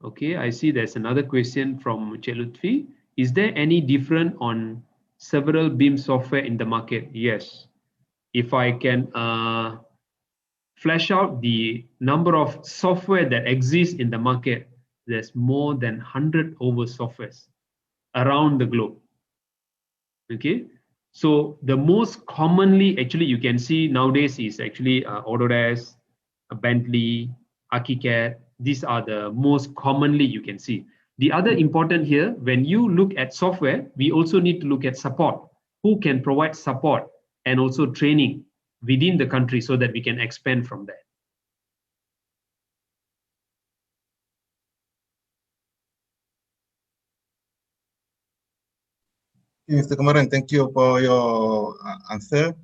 Okay, I see there's another question from Chelutfi. Is there any difference on several BIM software in the market? Yes. If I can flesh out the number of software that exists in the market, there's more than 100 over softwares around the globe. Okay, so the most commonly actually you can see nowadays is actually Autodesk, Bentley, ArchiCAD. These are the most commonly you can see. The other important here, when you look at software, we also need to look at support. Who can provide support and also training within the country so that we can expand from there. Mr. Kumaran, thank you for your answer.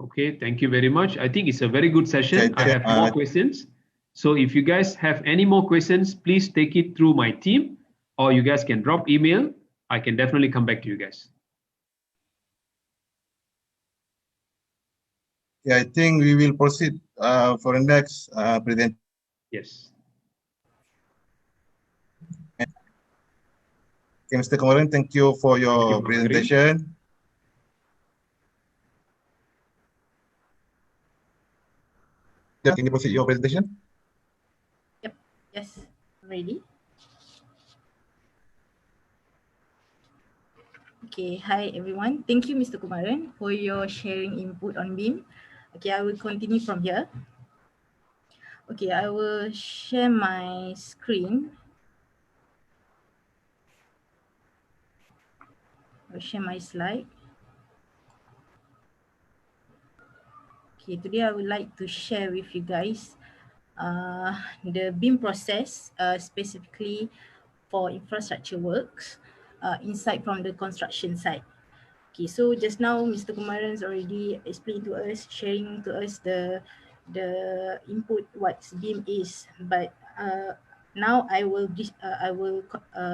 Okay, thank you very much. I think it's a very good session. I have more questions. So if you guys have any more questions, please take it through my team, or you guys can drop email. I can definitely come back to you guys. Yeah, I think we will proceed for the next presentation. Yes. Okay, Mr. Kumaran, thank you for your presentation. Can you proceed your presentation? Yep. Yes. Ready. Okay. Hi everyone. Thank you, Mr. Kumaran, for your sharing input on BIM. Okay, I will continue from here. Okay, I will share my screen. I'll share my slide. Okay, today I would like to share with you guys the BIM process specifically for infrastructure works inside from the construction side. Okay, so just now Mr. Kumaran's already explained to us, sharing to us the input what BIM is, but now I will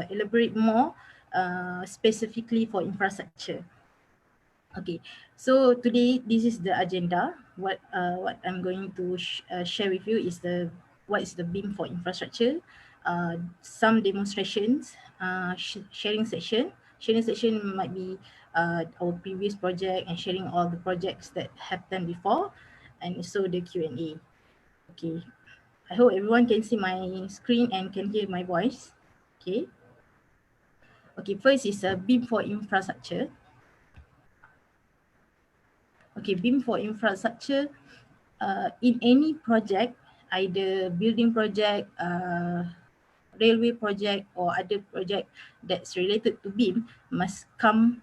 elaborate more specifically for infrastructure. Okay, so today this is the agenda. What I'm going to share with you is what is the BIM for infrastructure, some demonstrations, sharing section. Sharing section might be our previous project and sharing all the projects that happened before, and also the Q&A. Okay, I hope everyone can see my screen and can hear my voice. Okay. Okay, first is a BIM for infrastructure. Okay, BIM for infrastructure, in any project, either building project, railway project or other project that's related to BIM must come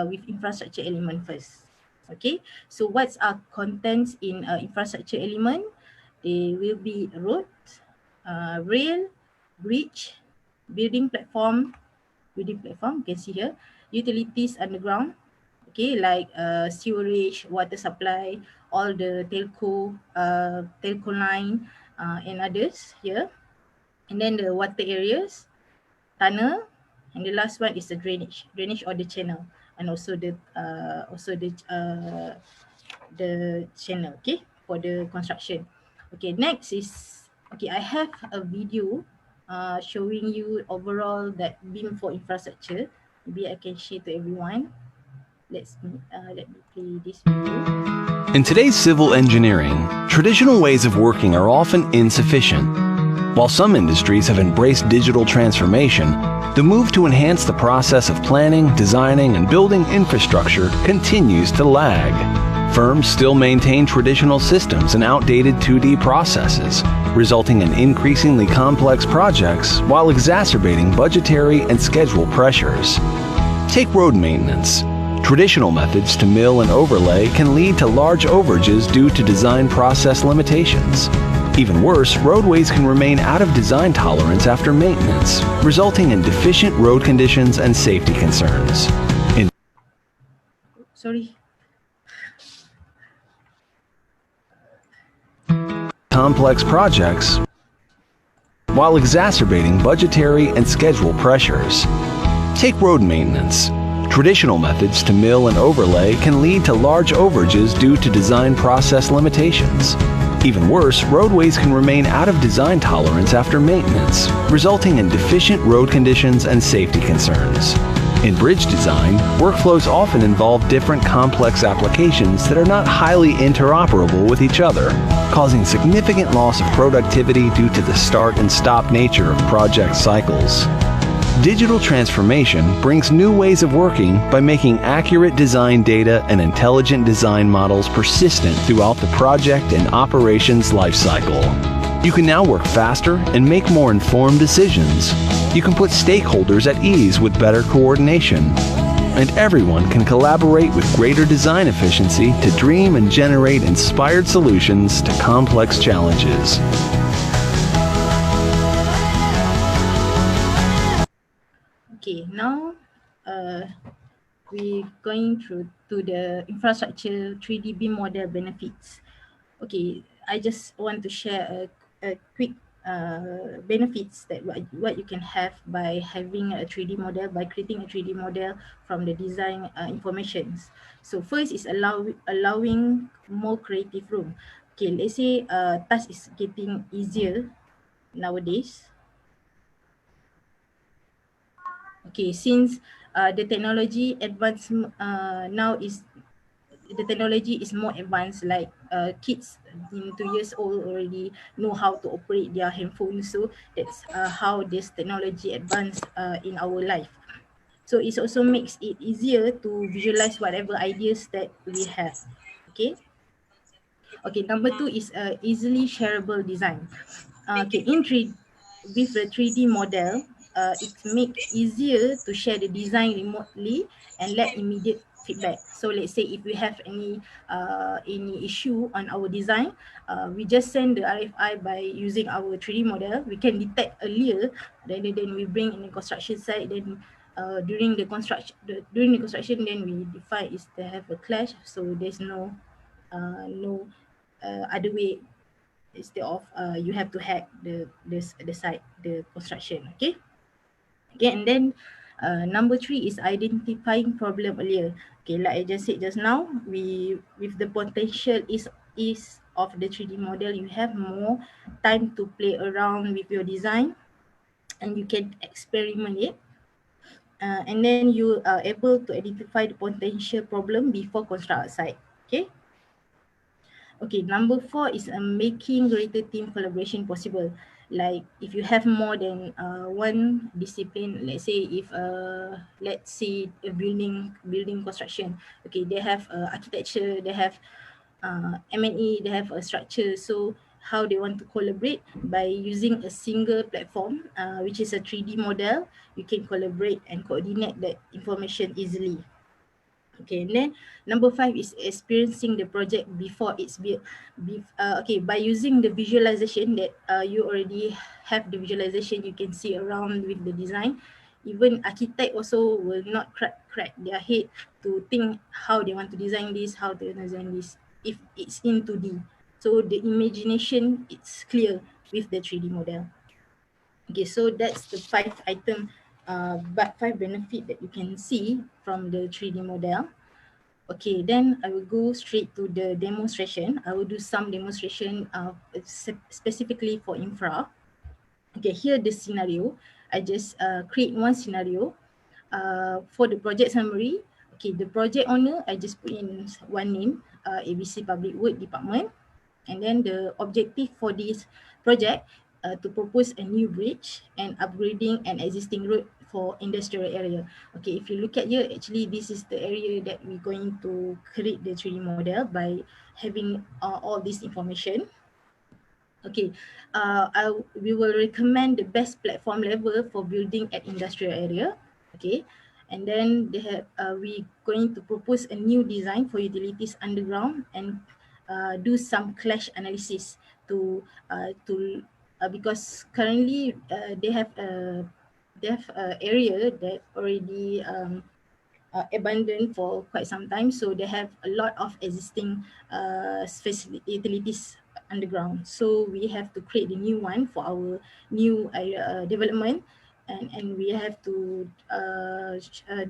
with infrastructure element first. Okay, so what's our contents in infrastructure element? They will be road, rail, bridge, building platform, you can see here, utilities underground, okay, like sewerage, water supply, all the telco line and others here. And then the water areas, tunnel, and the last one is the drainage or the channel, and also the channel, okay, for the construction. Okay, next is, okay, I have a video showing you overall that BIM for infrastructure. Maybe I can share to everyone. Let me play this video. In today's civil engineering, traditional ways of working are often insufficient. While some industries have embraced digital transformation, the move to enhance the process of planning, designing, and building infrastructure continues to lag. Firms still maintain traditional systems and outdated 2D processes, resulting in increasingly complex projects while exacerbating budgetary and schedule pressures. Take road maintenance. Traditional methods to mill and overlay can lead to large overages due to design process limitations. Even worse, roadways can remain out of design tolerance after maintenance, resulting in deficient road conditions and safety concerns. Complex projects, while exacerbating budgetary and schedule pressures. Take road maintenance. Traditional methods to mill and overlay can lead to large overages due to design process limitations. Even worse, roadways can remain out of design tolerance after maintenance, resulting in deficient road conditions and safety concerns. In bridge design, workflows often involve different complex applications that are not highly interoperable with each other, causing significant loss of productivity due to the start and stop nature of project cycles. Digital transformation brings new ways of working by making accurate design data and intelligent design models persistent throughout the project and operations lifecycle. You can now work faster and make more informed decisions. You can put stakeholders at ease with better coordination. And everyone can collaborate with greater design efficiency to dream and generate inspired solutions to complex challenges. Okay, now we're going through to the infrastructure 3D BIM model benefits. Okay, I just want to share a quick benefits that what you can have by having a 3D model, by creating a 3D model from the design informations. So first is allowing more creative room. Okay, let's say task is getting easier nowadays. Okay, since the technology advance now is, the technology is more advanced, like kids in 2 years old already know how to operate their handphone. So that's how this technology advanced in our life. So it also makes it easier to visualize whatever ideas that we have. Okay. Okay, number 2 is easily shareable design. Okay, with the 3D model, it make easier to share the design remotely and let immediate feedback. So let's say if we have any issue on our design, we just send the RFI by using our 3D model. We can detect earlier rather than we bring in the construction site. Then during the construction, then we define is they have a clash. So there's no other way, instead of you have to hack the site, the construction. Okay. Okay, and then number 3 is identifying problem earlier. Okay, like I just said just now, with the potential is of the 3D model, you have more time to play around with your design and you can experiment it. and then you are able to identify the potential problem before construct site. Okay. Okay, number 4 is making greater team collaboration possible. Like if you have more than one discipline, let's say if let's say a building construction, okay, they have architecture, they have M&E, they have a structure. So how they want to collaborate by using a single platform, which is a 3D model, you can collaborate and coordinate that information easily. Okay, and then number 5 is experiencing the project before it's built. Okay, by using the visualization that you already have the visualization, you can see around with the design. Even architect also will not crack their head to think how they want to design this, how to design this, if it's in 2D. So the imagination, it's clear with the 3D model. Okay, so that's the 5 item, but 5 benefit that you can see from the 3D model. Okay, then I will go straight to the demonstration. I will do some demonstration specifically for infra. Okay, here the scenario. I just create one scenario for the project summary. Okay, the project owner, I just put in one name, ABC Public Works Department. And then the objective for this project to propose a new bridge and upgrading an existing road for industrial area. Okay, if you look at here, actually this is the area that we're going to create the 3D model by having all this information. Okay, we will recommend the best platform level for building at industrial area. Okay, and then they have we going to propose a new design for utilities underground and do some clash analysis to because currently they have a area that already abandoned for quite some time, so they have a lot of existing utilities underground. So we have to create a new one for our new development, and we have to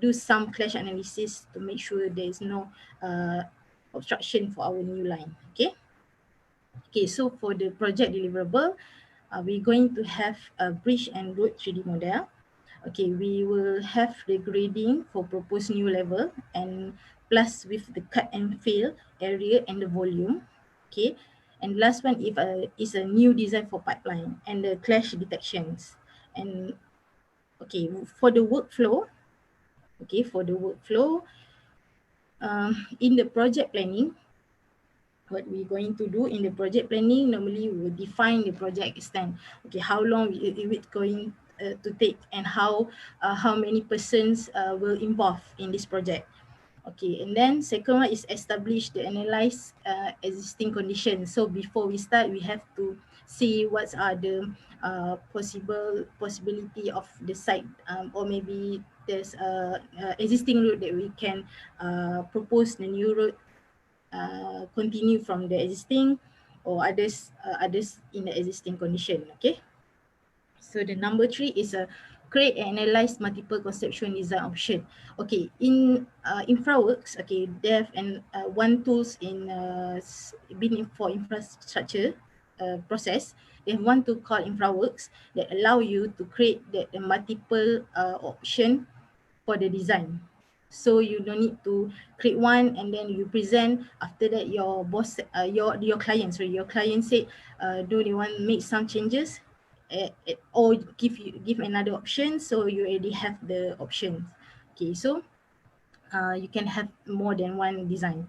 do some clash analysis to make sure there is no obstruction for our new line. Okay. Okay, so for the project deliverable, we're going to have a bridge and road 3D model. Okay, we will have the grading for proposed new level and plus with the cut and fill area and the volume. Okay, and last one is a new design for pipeline and the clash detections. And okay, for the workflow, in the project planning, what we're going to do in the project planning, normally we will define the project extent. Okay, how long is it going to take, and how many persons will involve in this project. Okay, and then second one is establish the analyze existing conditions. So before we start, we have to see what are the possibility of the site, or maybe there's a existing route that we can propose the new route, continue from the existing, or others in the existing condition. Okay, so the number 3 is a create and analyze multiple conceptual design option. Okay, in InfraWorks, okay, they have one tools in BIM for infrastructure process. They have one tool called InfraWorks that allow you to create the multiple option for the design. So you don't need to create one and then you present. After that, your boss, your client, your client said, do they want to make some changes, or give another option? So you already have the options. Okay, so you can have more than one design.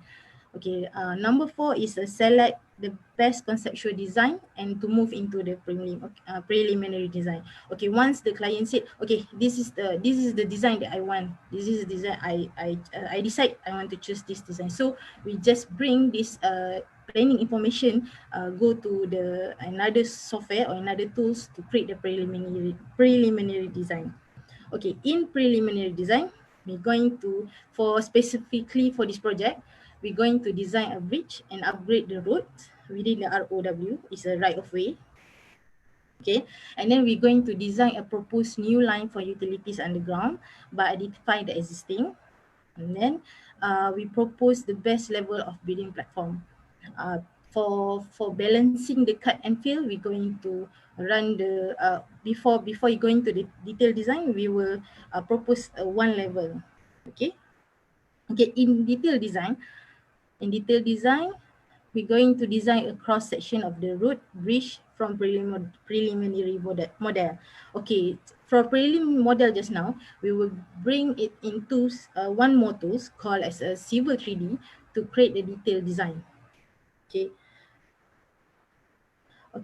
Okay, number 4 is select the best conceptual design and to move into the preliminary design. Okay, once the client said, okay, this is the design that I want. This is the design I decide I want to choose this design. So we just bring this planning information, go to the another software or another tools to create the preliminary design. Okay, in preliminary design, we're going to, specifically for this project, we're going to design a bridge and upgrade the road within the ROW, is a right of way. Okay, and then we're going to design a proposed new line for utilities underground by identifying the existing. And then we propose the best level of building platform. for balancing the cut and fill, we're going to run the before you go into the detail design, we will propose one level. Okay. In detail design, we're going to design a cross section of the road bridge from preliminary model. Okay, for preliminary model just now, we will bring it into one more tools called as a Civil 3D to create the detail design. Okay,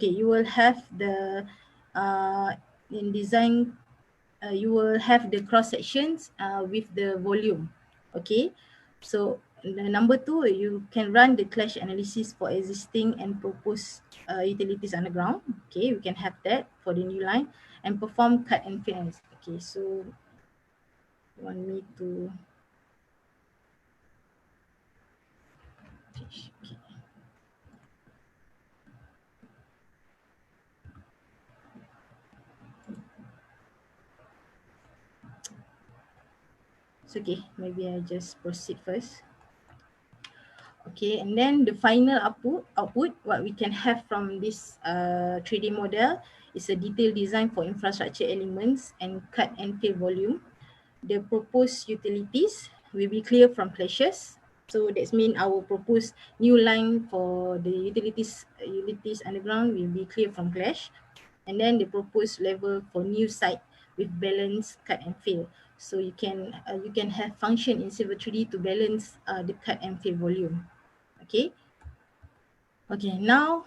you will have the in design, you will have the cross sections with the volume. Okay, so the number 2, you can run the clash analysis for existing and proposed utilities underground. Okay, we can have that for the new line and perform cut and fill. Okay, so you want me to okay. It's okay, maybe I just proceed first. Okay, and then the final output what we can have from this 3D model is a detailed design for infrastructure elements and cut and fill volume. The proposed utilities will be clear from clashes. So that means our proposed new line for the utilities underground will be clear from clash. And then the proposed level for new site with balance cut and fill. So you can have function in Civil 3D to balance the cut and fill volume. Okay. Okay, now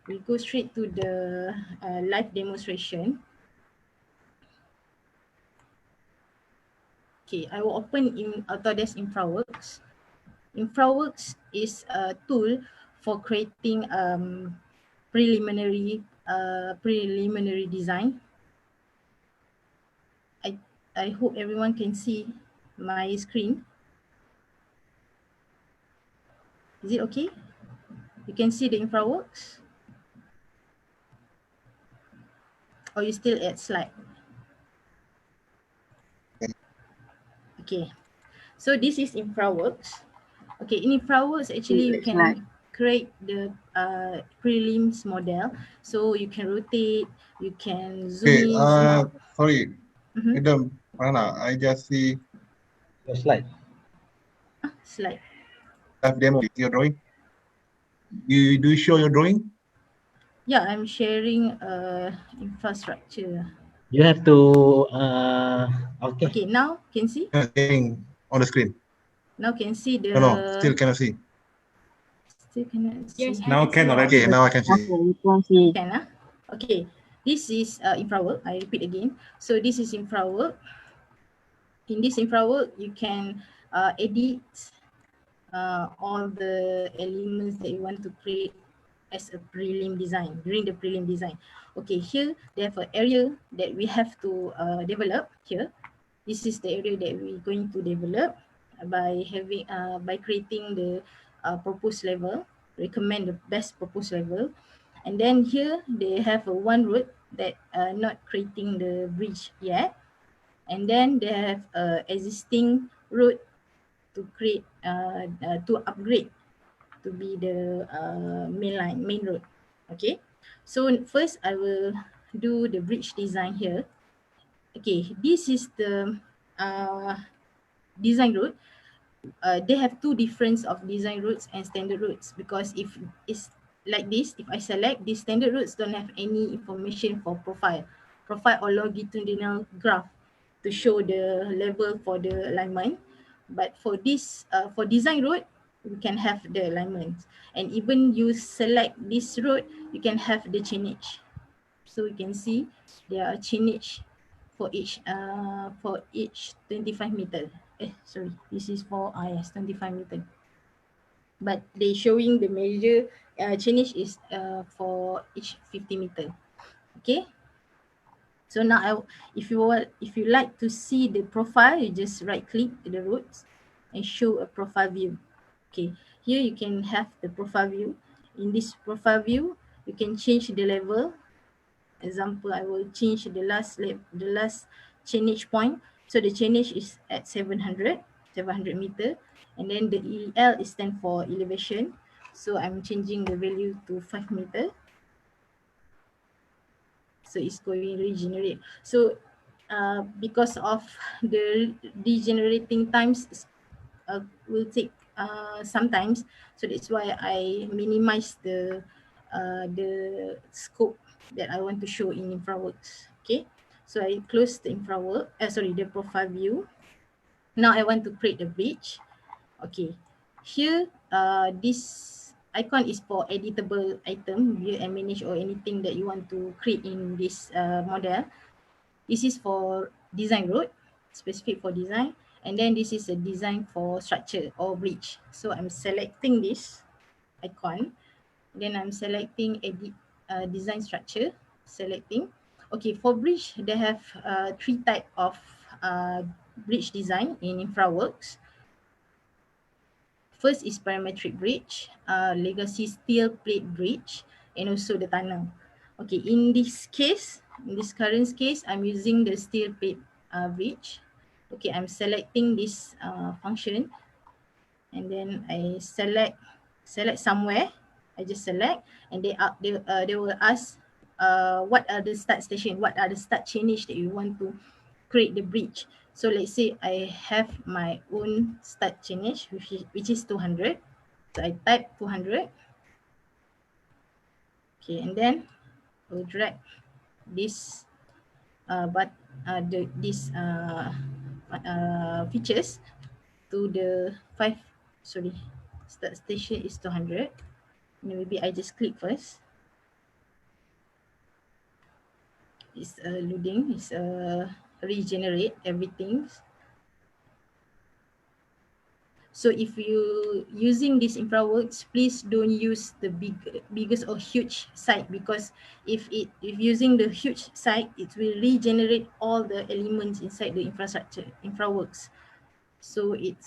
we go straight to the live demonstration. Okay, I will open in Autodesk InfraWorks. InfraWorks is a tool for creating preliminary design. I hope everyone can see my screen. Is it okay? You can see the InfraWorks? Or you still at slide? Okay. So this is InfraWorks. Okay, in InfraWorks actually you can create the prelims model. So you can rotate, you can zoom in, zoom out. Sorry, Madam Farhana, I just see your slide. Slide. Live demo, your drawing. You do show your drawing? Yeah, I'm sharing infrastructure. You have to okay. Okay, now can see? On the screen. Now can see the No, still cannot see. Still cannot see. Yes, now can already. Okay, now I can see. Can okay. This is InfraWorks. I repeat again. So this is InfraWorks. In this InfraWorks, you can edit all the elements that you want to create as a prelim design, during the prelim design. Okay, here they have an area that we have to develop here. This is the area that we're going to develop by having by creating the proposed level, recommend the best proposed level. And then here they have a one road that not creating the bridge yet. And then they have existing road to create to upgrade to be the main road. Okay, so first I will do the bridge design here. Okay, this is the design road. They have two difference of design routes and standard routes, because if it's like this, if I select these standard routes don't have any information for profile or longitudinal graph to show the level for the alignment. But for this for design road, we can have the alignment, and even you select this road, you can have the chainage. So you can see there are chainage for each 25 meter. Sorry, this is for yes, 25 meter. But they showing the major chainage is for each 50 meter. Okay. So now if you like to see the profile, you just right click the roads and show a profile view. Okay, here you can have the profile view. In this profile view, you can change the level. Example, I will change the last chainage point. So the chainage is at 700 meter, and then the EL is stand for elevation. So I'm changing the value to 5 meter. So it's going to regenerate. So because of the regenerating times will take sometimes, so that's why I minimize the scope that I want to show in InfraWorks. Okay, so I close the the profile view. Now I want to create a bridge. Okay, here this icon is for editable item, view and manage, or anything that you want to create in this model. This is for design road, specific for design. And then this is a design for structure or bridge. So I'm selecting this icon. Then I'm selecting edit design structure, selecting. Okay, for bridge, they have 3 type of bridge design in InfraWorks. First is parametric bridge, legacy steel plate bridge, and also the tunnel. Okay, in this case, in this current case, I'm using the steel plate bridge. Okay, I'm selecting this function, and then I select somewhere. I just select, and they will ask what are the start station, what are the start change that you want to create the bridge. So let's say I have my own start change, which is 200. So I type 200. Okay, and then I'll drag this features to the start station is 200. Maybe I just click first. It's loading, it's regenerate everything. So if you using this InfraWorks, please don't use the biggest or huge site, because if using the huge site, it will regenerate all the elements inside the infrastructure InfraWorks. So it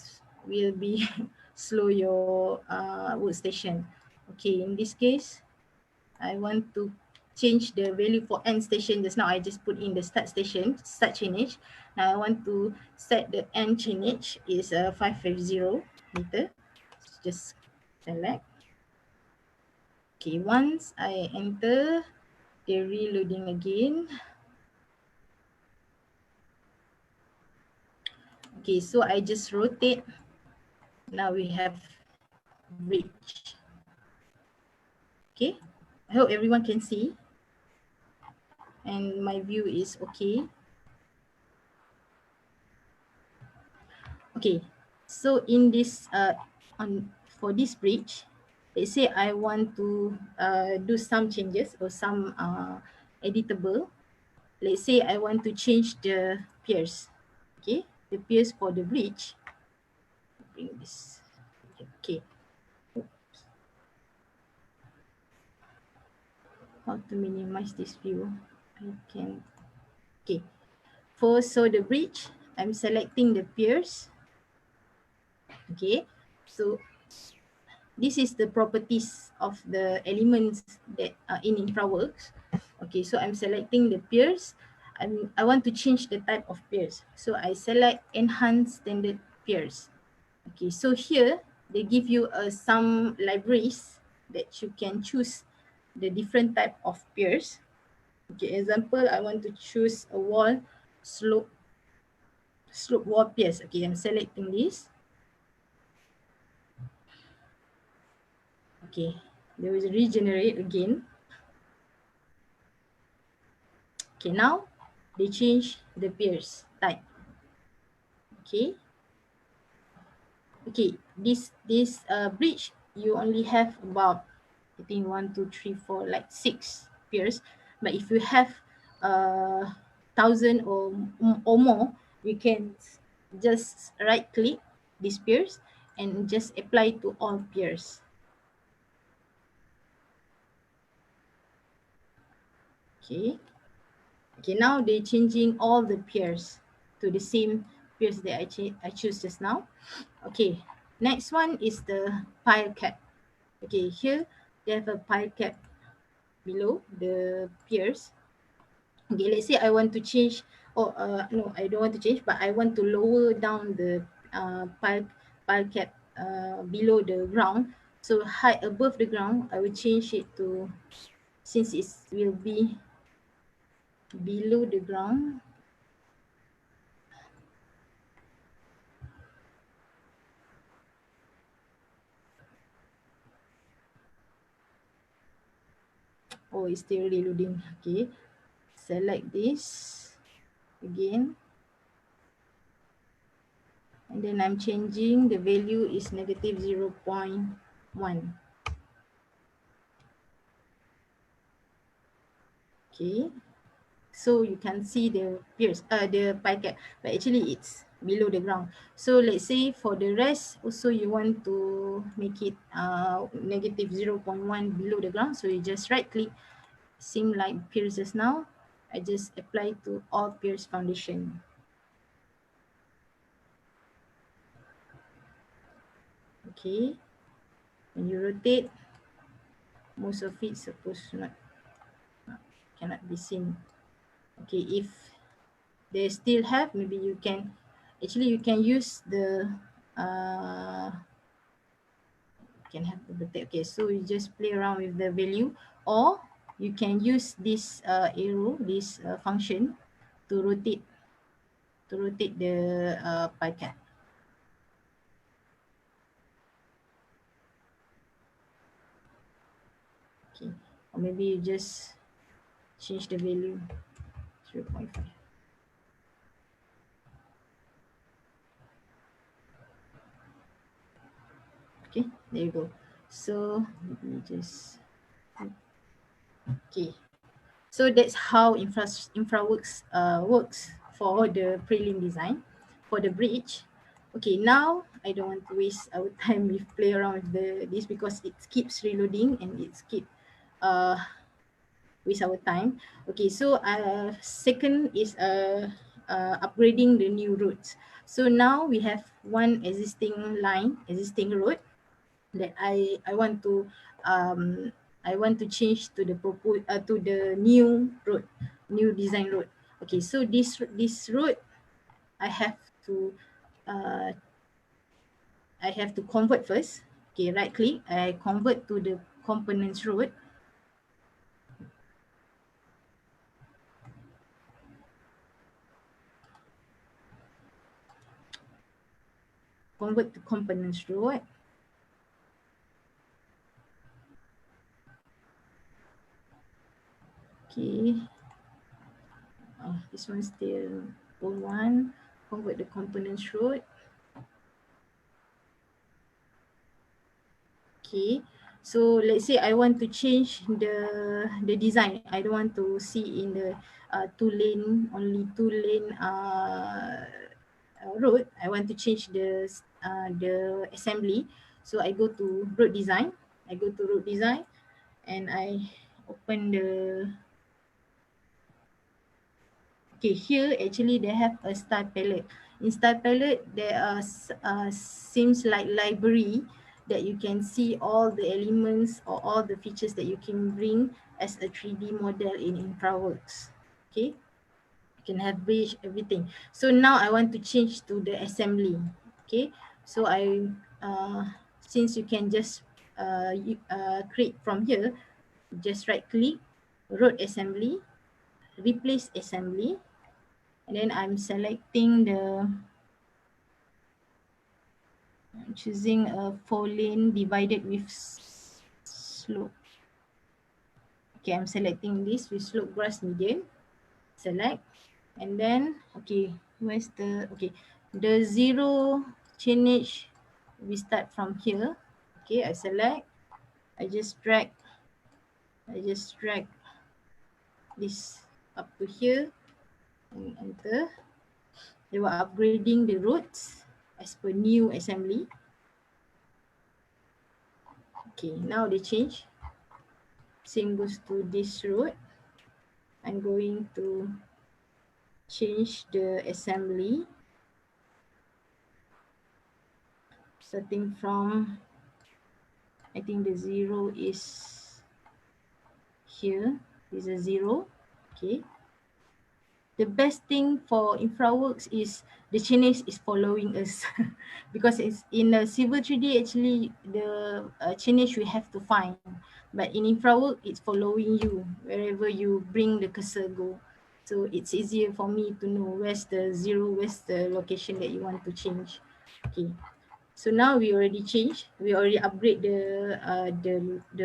will be slow your workstation. Okay, in this case, I want to change the value for end station. Just now I just put in the start station, start change. Now I want to set the end change is 550 meter. Just select. Okay, once I enter, they're reloading again. Okay, so I just rotate. Now we have bridge. Okay, I hope everyone can see. And my view is okay. Okay, so in this for this bridge, let's say I want to do some changes or some editable. Let's say I want to change the piers. Okay, the piers for the bridge. Bring this. Okay. How to minimize this view? I can. Okay. So the bridge, I'm selecting the piers. Okay. So this is the properties of the elements that are in InfraWorks. Okay, so I'm selecting the piers. I want to change the type of piers. So I select enhance standard piers. Okay, so here they give you some libraries that you can choose the different type of piers. Okay, example, I want to choose a wall slope wall piers. Okay, I'm selecting this. Okay, they will regenerate again. Okay, now they change the piers type. Okay. Okay, this bridge, you only have about, I think 1, 2, 3, 4, like 6 piers. But if you have 1,000 or more, you can just right click these piers and just apply to all piers. Okay. Okay, now they're changing all the piers to the same piers that I choose just now. Okay, next one is the pile cap. Okay, here they have a pile cap below the piers. Okay, let's say I want to change, no, I don't want to change, but I want to lower down the pile cap below the ground. So height above the ground, I will change it to, since it will be below the ground, oh, it's still reloading. Okay, select this again, and then I'm changing the value is negative 0.1. Okay, so you can see the piers, the pie cap, but actually it's below the ground. So let's say for the rest also you want to make it negative 0.1 below the ground, so you just right click, same like piers just now, I just apply to all piers foundation. Okay, when you rotate, most of it supposed not, cannot be seen. Okay, if they still have, maybe you can, actually you can use the can have the button. Okay, so you just play around with the value, or you can use this arrow, this function to rotate the pie chart. Okay, or maybe you just change the value 0.5. Okay, there you go. So maybe just, okay. So that's how infra works for the prelim design. For the bridge, okay, now I don't want to waste our time with play around with this because it keeps reloading and it keeps waste our time. Okay, so second is upgrading the new roads. So now we have one existing road that I want to change to the to the new road, new design road. Okay, so this road I have to convert first. Okay, right click, I convert to the components road. Convert to components road. Okay. This one still old one. Convert the components road. Okay. So let's say I want to change the design. I don't want to see in the only two lane road. I want to change the assembly. So I go to road design. And I open the, okay, here actually they have a style palette. In style palette, there are seems like library that you can see all the elements or all the features that you can bring as a 3D model in InfraWorks. Okay, you can have bridge, everything. So now I want to change to the assembly. Okay, so I since you can just create from here, just right click, road assembly, replace assembly, and then I'm selecting I'm choosing a 4 lane divided with slope. Okay, I'm selecting this with slope grass median, select, and then, okay, where's the, okay, the zero chainage, we start from here. Okay, I select, I just drag this up to here and enter. They were upgrading the roads as per new assembly. Okay, now they change. Same goes to this road. I'm going to change the assembly starting from, I think the zero is here. Is a zero. Okay. the best thing for infraworks is the chainage is following us because it's in a civil 3D actually the chainage we have to find, but in infrawork it's following you wherever you bring the cursor go. So it's easier for me to know where's the zero, where's the location that you want to change. Okay. So now we already changed, we already upgrade the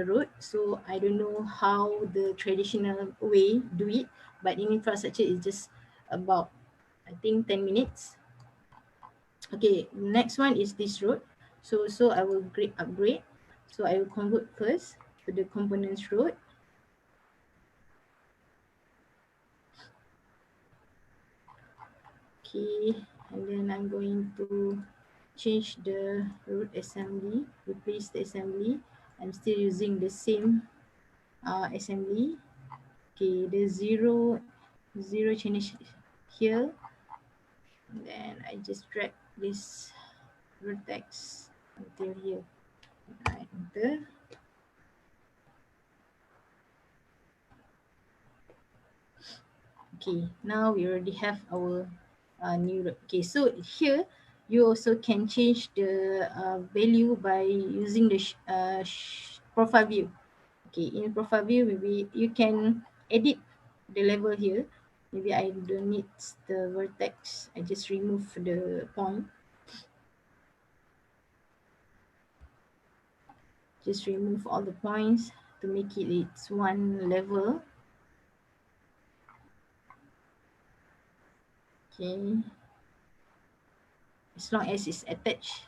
road. So I don't know how the traditional way do it, but in infrastructure it's just about I think 10 minutes. Okay, next one is this road. So I will upgrade. So I will convert first to the components road. Okay, and then I'm going to change the road assembly, replace the assembly. I'm still using the same assembly. Okay, the zero change here. And then I just drag this vertex until here. Right, enter. Okay, now we already have our new road. Okay, so here you also can change the value by using the profile view. Okay, in profile view, maybe you can edit the level here. Maybe I don't need the vertex. I just remove the point. Just remove all the points to make it's one level. Okay. As long as it's attached.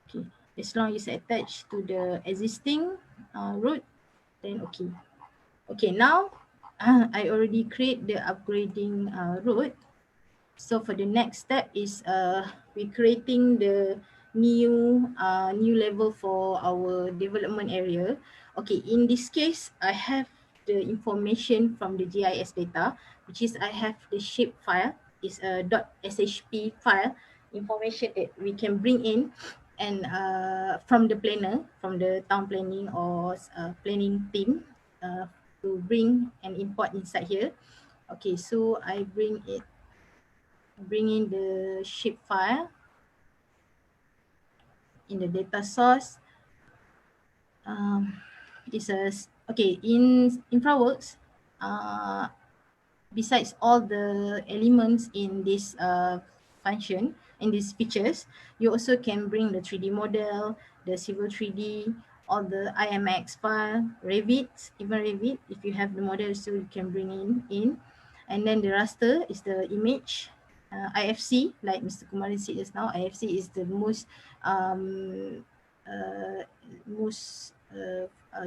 Okay, as long as it's attached to the existing road, then okay. Okay, now I already create the upgrading road. So for the next step is we creating the new level for our development area. Okay, in this case, I have the information from the GIS data, which is I have the shape file, is a .shp file, information that we can bring in and from the planner, from the town planning or planning team to bring and import inside here. Okay, so I bring in the shape file in the data source. It's a okay in InfraWorks. Besides all the elements in this function, in these features, you also can bring the 3D model, the civil 3D, all the IMX file, Revit, even Revit. If you have the model, so you can bring in. And then the raster is the image. IFC, like Mr. Kumaran said just now, IFC is the most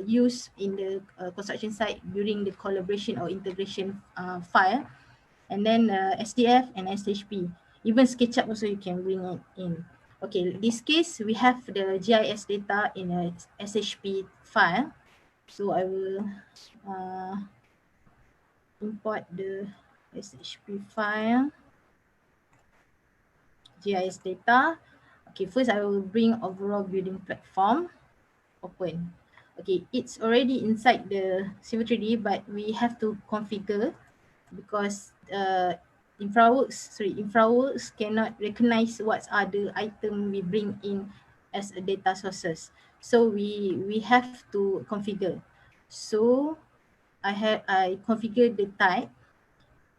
used in the construction site during the collaboration or integration file. And then SDF and SHP. Even SketchUp also you can bring it in. Okay, in this case, we have the GIS data in a SHP file. So I will import the SHP file, GIS data. Okay, first I will bring overall building platform, open. Okay, it's already inside the Civil 3D, but we have to configure because InfraWorks cannot recognize what are the item we bring in as a data sources. So we have to configure. So I configure the type.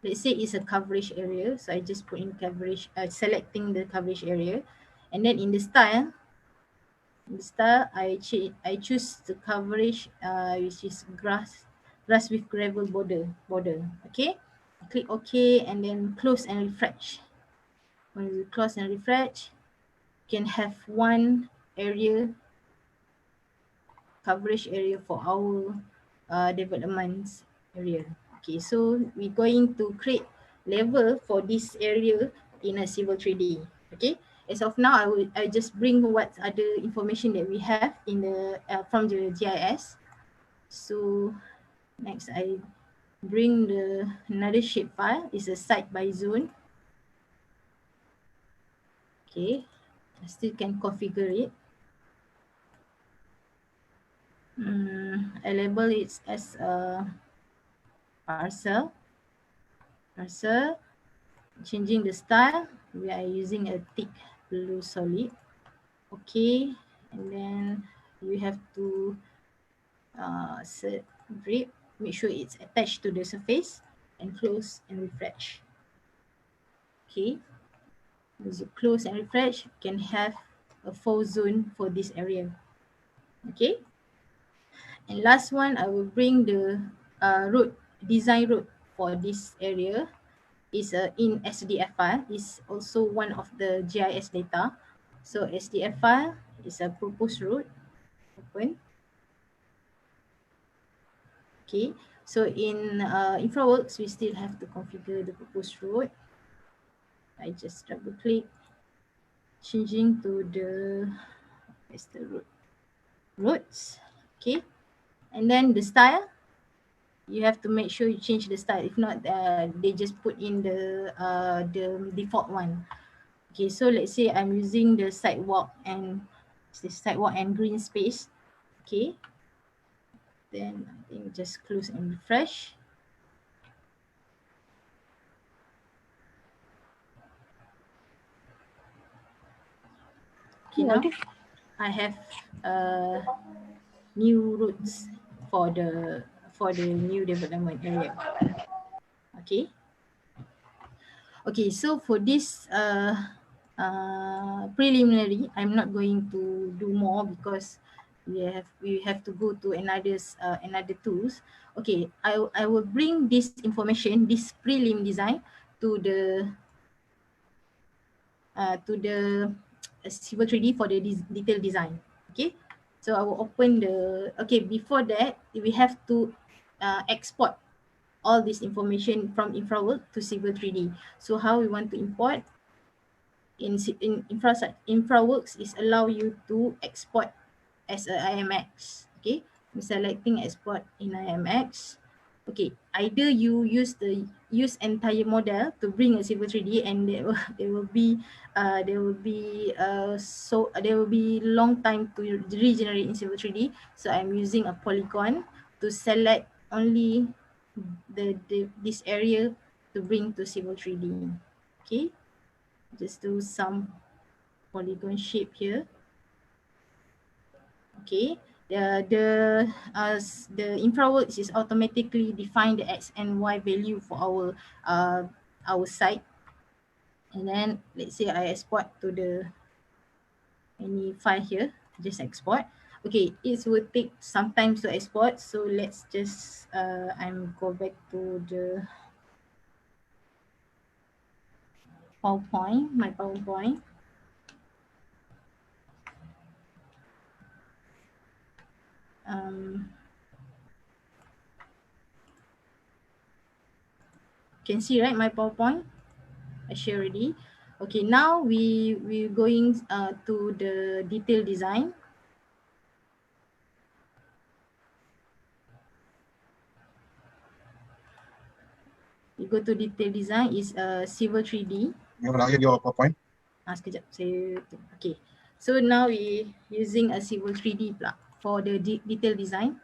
Let's say it's a coverage area. So I just put in coverage, selecting the coverage area. And then in the style, I choose the coverage which is grass with gravel border. Okay, I click OK and then close and refresh. When you close and refresh, you can have one area, coverage area for our development area. Okay, so we're going to create level for this area in a civil 3D. Okay, as of now, I just bring what other information that we have in the from the GIS. So next, I bring the another shape file. It's a site by zone. Okay, I still can configure it. I label it as a parcel. Changing the style, we are using a thick blue solid. Okay, and then you have to set grip, make sure it's attached to the surface, and close and refresh. Okay, as you close and refresh, you can have a full zone for this area. Okay, and last one, I will bring the road design road for this area. Is in SDF file, is also one of the GIS data. So SDF file is a proposed route. Open. Okay, so in InfraWorks, we still have to configure the proposed route. I just double click, changing to the, where's the route? Roads. Okay, and then the style, you have to make sure you change the style. If not, they just put in the default one. Okay, so let's say I'm using the sidewalk and green space. Okay, then I think just close and refresh. Okay, now I have new routes for the new development area. Okay. Okay, so for this preliminary, I'm not going to do more because we have to go to another tools. Okay, I will bring this information, this prelim design to the Civil 3D for the detailed design. Okay, so I will open the, okay, before that we have to export all this information from InfraWorks to Civil 3D. So how we want to import in InfraWorks is allow you to export as a IMX. Okay, I'm selecting export in IMX. Okay, either you use entire model to bring a Civil 3D, and there will be long time to regenerate in Civil 3D. So I'm using a polygon to select only this area to bring to Civil 3D. Okay, just do some polygon shape here. Okay, the InfraWorks is automatically define the X and Y value for our site. And then let's say I export to the any file here, just export. Okay, it will take some time to export, so let's just I'm go back to the PowerPoint, my PowerPoint. Can see, right, my PowerPoint? I share already. Okay, now we're going to the detailed design. You go to detail design is Civil 3D. Your PowerPoint. Sekejap, okay. So now we using a Civil 3D pula for the detail design.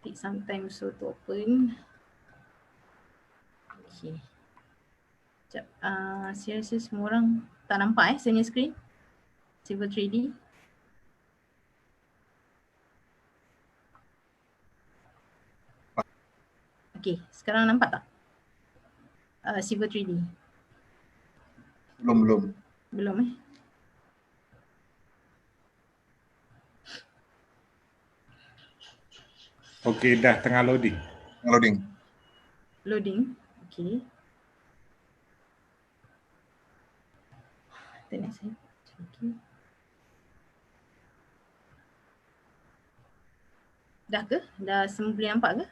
Take some time so to open. Okay. Sekejap, saya rasa semua orang tak nampak saya punya screen Civil 3D. Okay, sekarang nampak tak? Civil 3D. Belum. Belum Okey, dah tengah loading. Loading. Okay. Internet saya. Okay. Dah ke? Dah semua boleh nampak ke?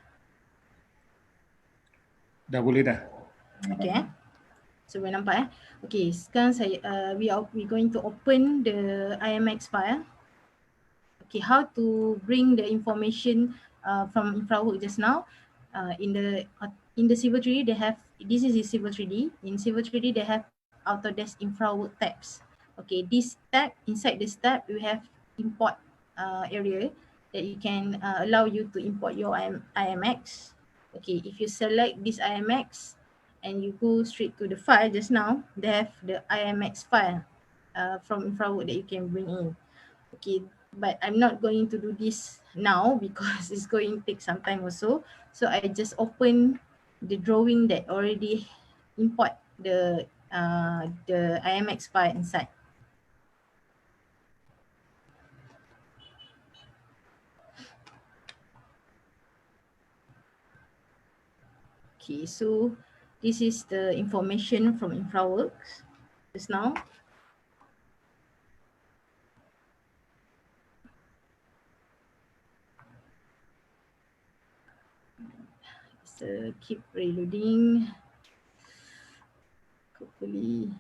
Dah boleh dah. Okay. So boleh nampak Okay, sekarang saya we going to open the IMX file. Okay, how to bring the information from InfraWorks just now. in the Civil 3D they have, this is the Civil 3D. In Civil 3D they have Autodesk infrawork tabs. Okay, this tab, inside this tab we have import area that you can allow you to import your IMX. Okay, if you select this IMX and you go straight to the file just now, they have the IMX file from infrawork that you can bring in. Okay, but I'm not going to do this now because it's going to take some time also. So I just open the drawing that already import the IMX file inside. Okay, so this is the information from InfraWorks just now. So keep reloading. Hopefully.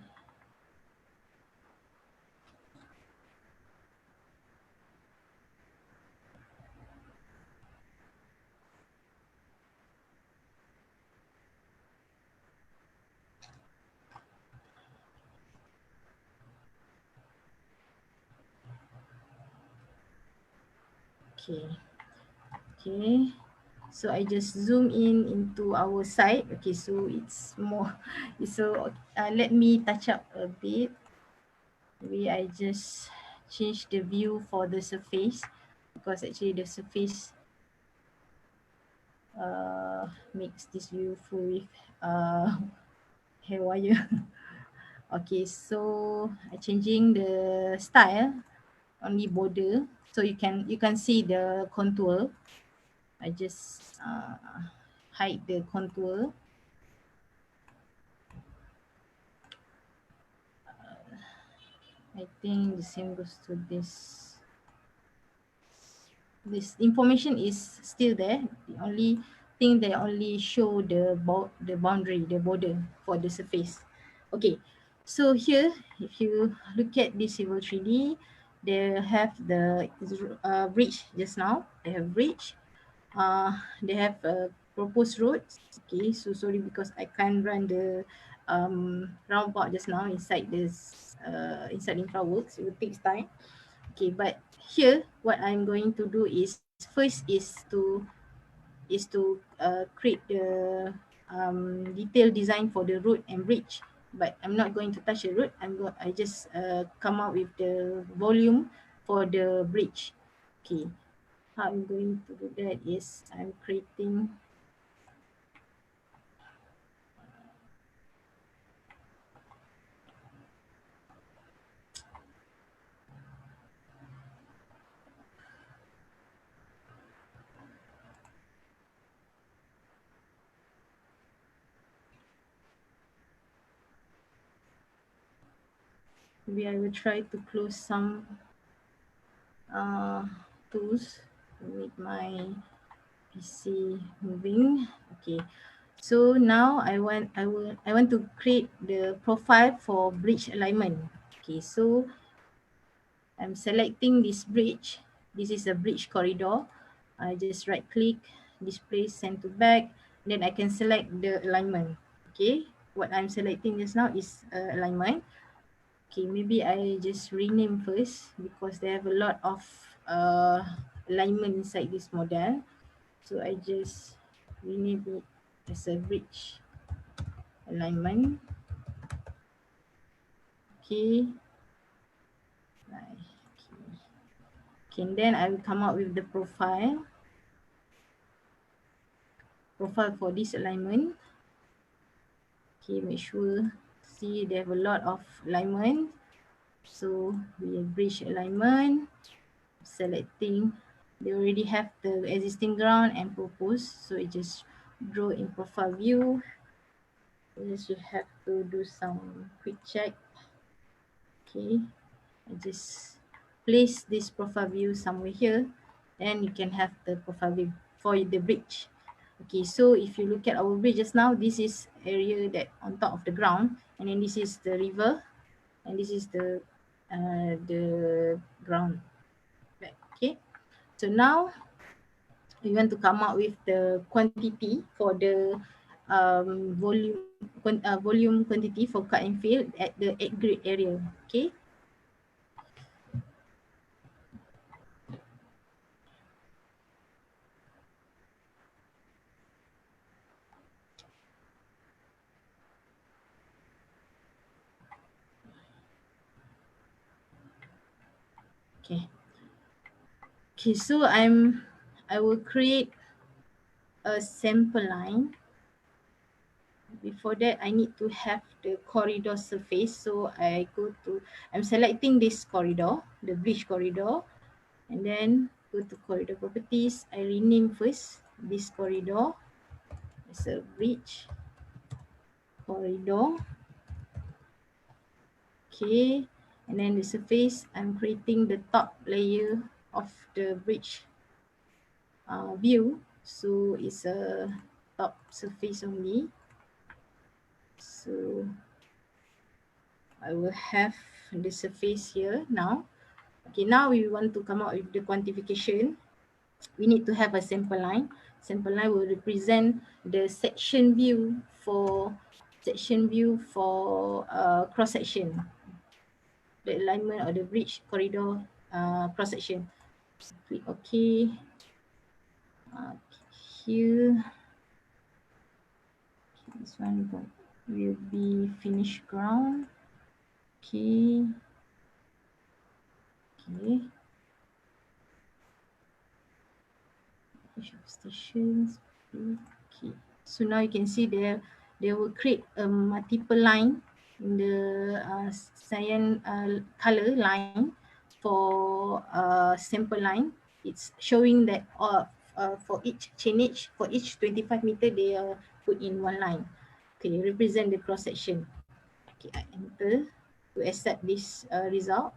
Okay. Okay. So I just zoom in into our site. Okay, so it's more. So let me touch up a bit. Maybe I just change the view for the surface because actually the surface makes this view full with hair wire. Okay, so I changing the style, only border, so you can see the contour. I just hide the contour. I think the same goes to this. This information is still there. The only thing they only show the boundary, the border for the surface. Okay, so here if you look at this Civil 3D, they have the bridge just now. They have bridge. They have proposed roads. Okay, so sorry because I can't run the roundabout just now inside this inside InfraWorks. It will take time. Okay, but here what I'm going to do is first is to create the detailed design for the road and bridge. But I'm not going to touch the road. I just come up with the volume for the bridge. Okay, how I'm going to do that is I'm creating maybe I will try to close some tools to make my PC moving. Okay, so now I want to create the profile for bridge alignment. Okay, so I'm selecting this bridge. This is a bridge corridor. I just right click, display send to back. Then I can select the alignment. Okay, what I'm selecting just now is alignment. Okay, maybe I just rename first because they have a lot of alignment inside this model. So I just rename it as a bridge alignment. Okay. Okay, and then I will come up with the profile for this alignment. Okay, make sure, see they have a lot of alignment. So we have bridge alignment, selecting, they already have the existing ground and proposed. So I just draw in profile view. Just you have to do some quick check. Okay, I just place this profile view somewhere here, and you can have the profile view for the bridge. Okay, so if you look at our bridge just now, this is area that on top of the ground, and then this is the river, and this is the ground. Okay, so now we want to come up with the quantity for the volume quantity for cut and fill at the 8 grid area. Okay. Okay. Okay, so I will create a sample line. Before that, I need to have the corridor surface. So I'm selecting this corridor, the bridge corridor, and then go to corridor properties. I rename first this corridor as a bridge corridor. Okay, and then the surface, I'm creating the top layer of the bridge view. So it's a top surface only. So I will have the surface here now. Okay, now we want to come up with the quantification. We need to have a sample line. Sample line will represent the section view for cross section, the alignment of the bridge corridor cross section. Click OK. Here, this one will be finished ground. Okay. Okay. Stations. Okay. So now you can see they will create a multiple line in the cyan color line for sample line. It's showing that for each chainage, for each 25 meter, they are put in one line. Okay, represent the cross section. Okay, I enter to accept this result.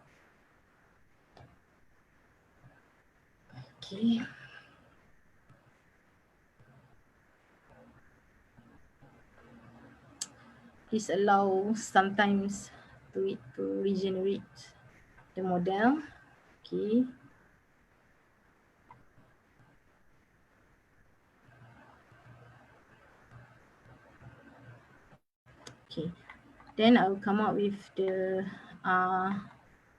Okay. Please allow sometimes to regenerate the model. Okay. Okay. Then I will come up with the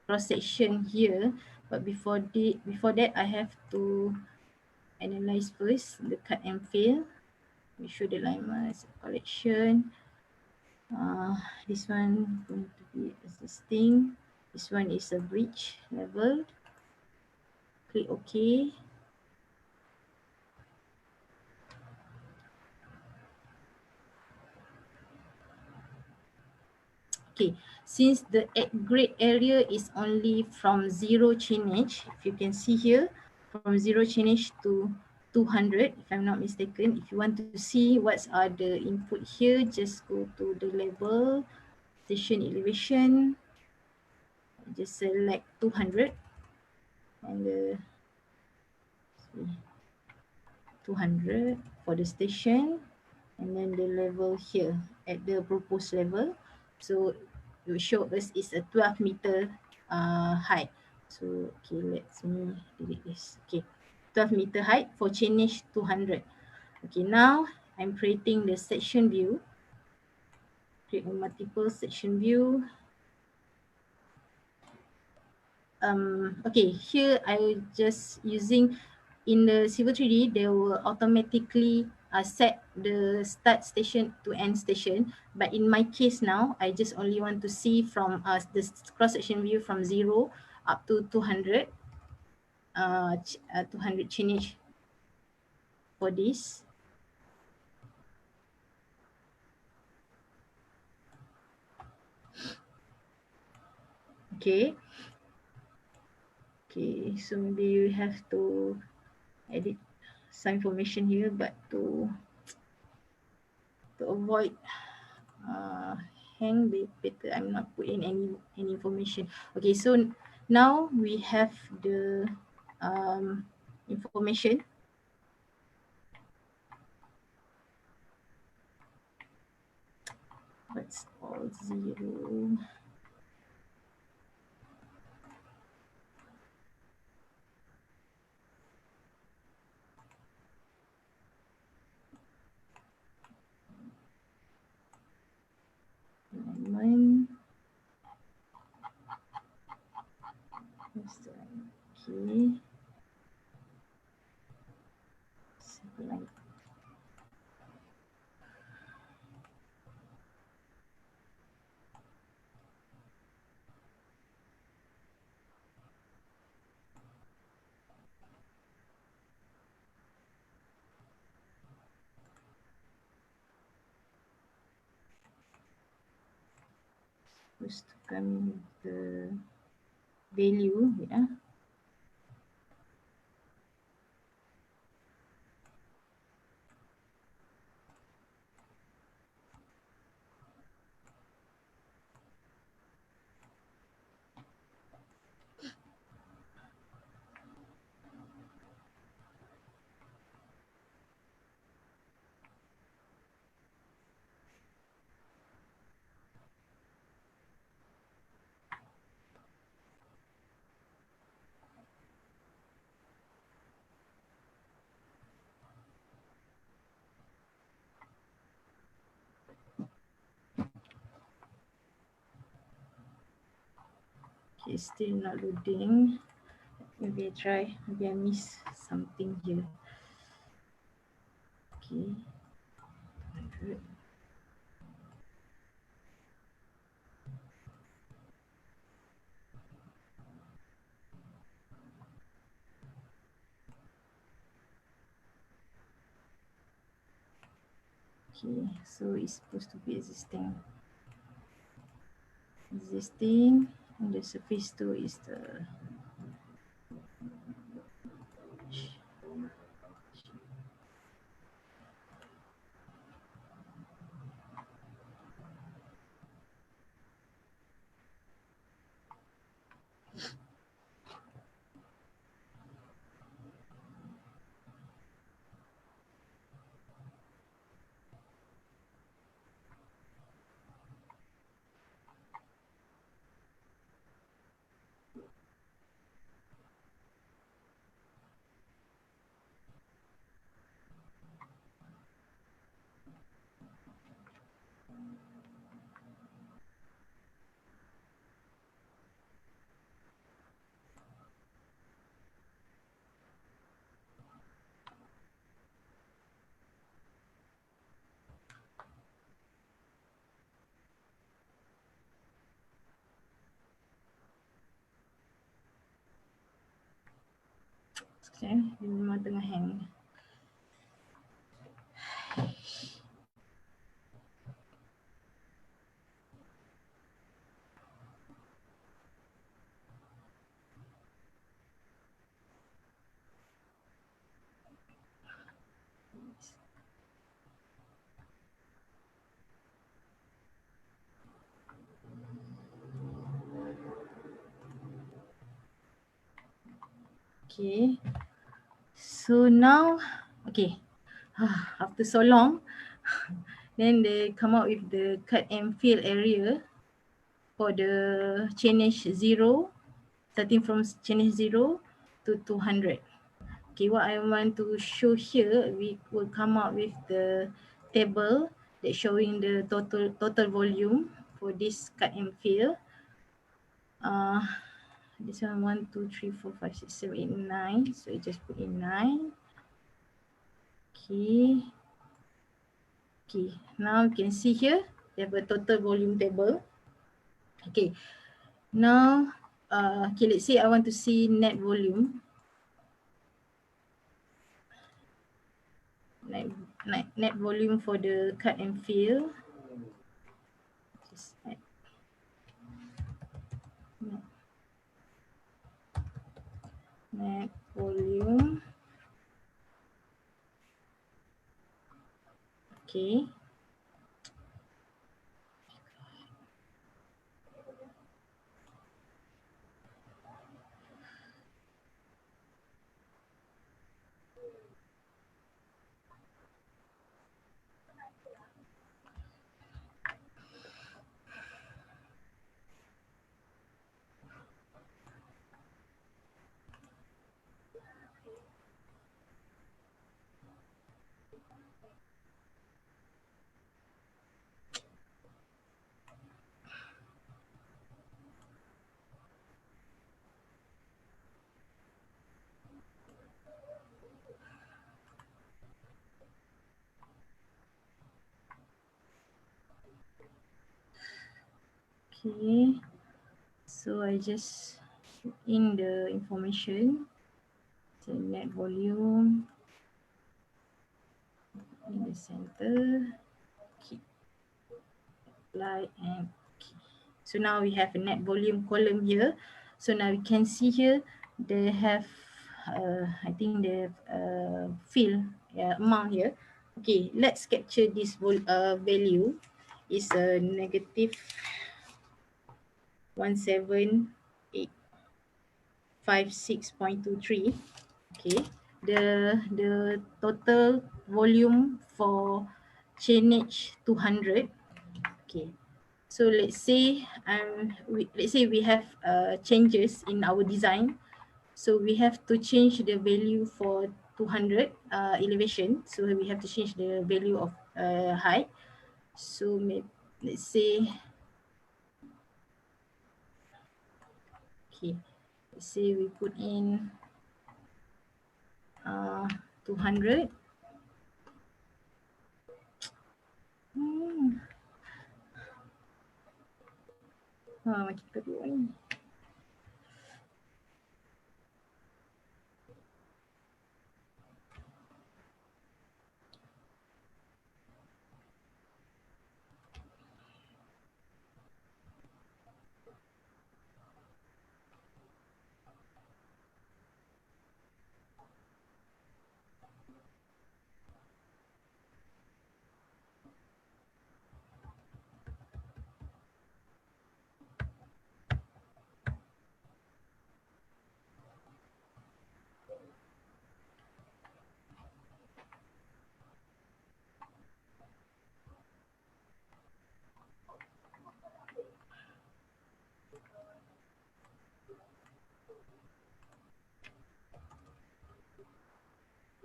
cross section here. But before that, I have to analyze first the cut and fill. We show the alignment collection. This one going to be existing. This one is a bridge level. Click OK. Okay, since the grade area is only from 0 chainage, if you can see here, from 0 chainage to 200, if I'm not mistaken. If you want to see what are the input here, just go to the level, station elevation, just select 200 and the 200 for the station, and then the level here at the proposed level. So it will show us it's a 12 meter height. So okay, let me delete this. Okay, 12 meter height for chainage 200. Okay, now I'm creating the section view. Create a multiple section view. Okay, here I will just using in the Civil 3D, they will automatically set the start station to end station. But in my case now, I just only want to see from the cross-section view from 0 up to 200, 200 chainage for this. Okay. Okay, so maybe you have to edit some information here, but to avoid hang, better I'm not put in any information. Okay, so now we have the information. That's all 0. Okay. Like supposed to come the value, yeah. Okay, still not loading. Maybe I try. Maybe I miss something here. Okay. 100. Okay, so it's supposed to be existing. Existing, and the surface 2 is the okay, dia memang tengah hang. Okay, so now, okay, after so long, then they come up with the cut and fill area for the change 0, starting from change 0 to 200. Okay, what I want to show here, we will come up with the table that showing the total volume for this cut and fill. This one 1, 2, 3, 4, 5, 6, 7, 8, 9. So I just put in 9. Okay. Okay, now you can see here, they have a total volume table. Okay, now, okay, let's say I want to see net volume. Net volume for the cut and fill. Just add net volume. Okay. Okay, so I just put in the information, the net volume in the center, okay, apply and okay. So now we have a net volume column here. So now we can see here they have I think they have fill amount here. Okay, let's capture this value is a negative 17856.23. Okay, the total volume for chainage 200. Okay, so let's say we have changes in our design. So we have to change the value for 200 elevation. So we have to change the value of height. So let's say, okay, let's say we put in 200. Macam kedua ni.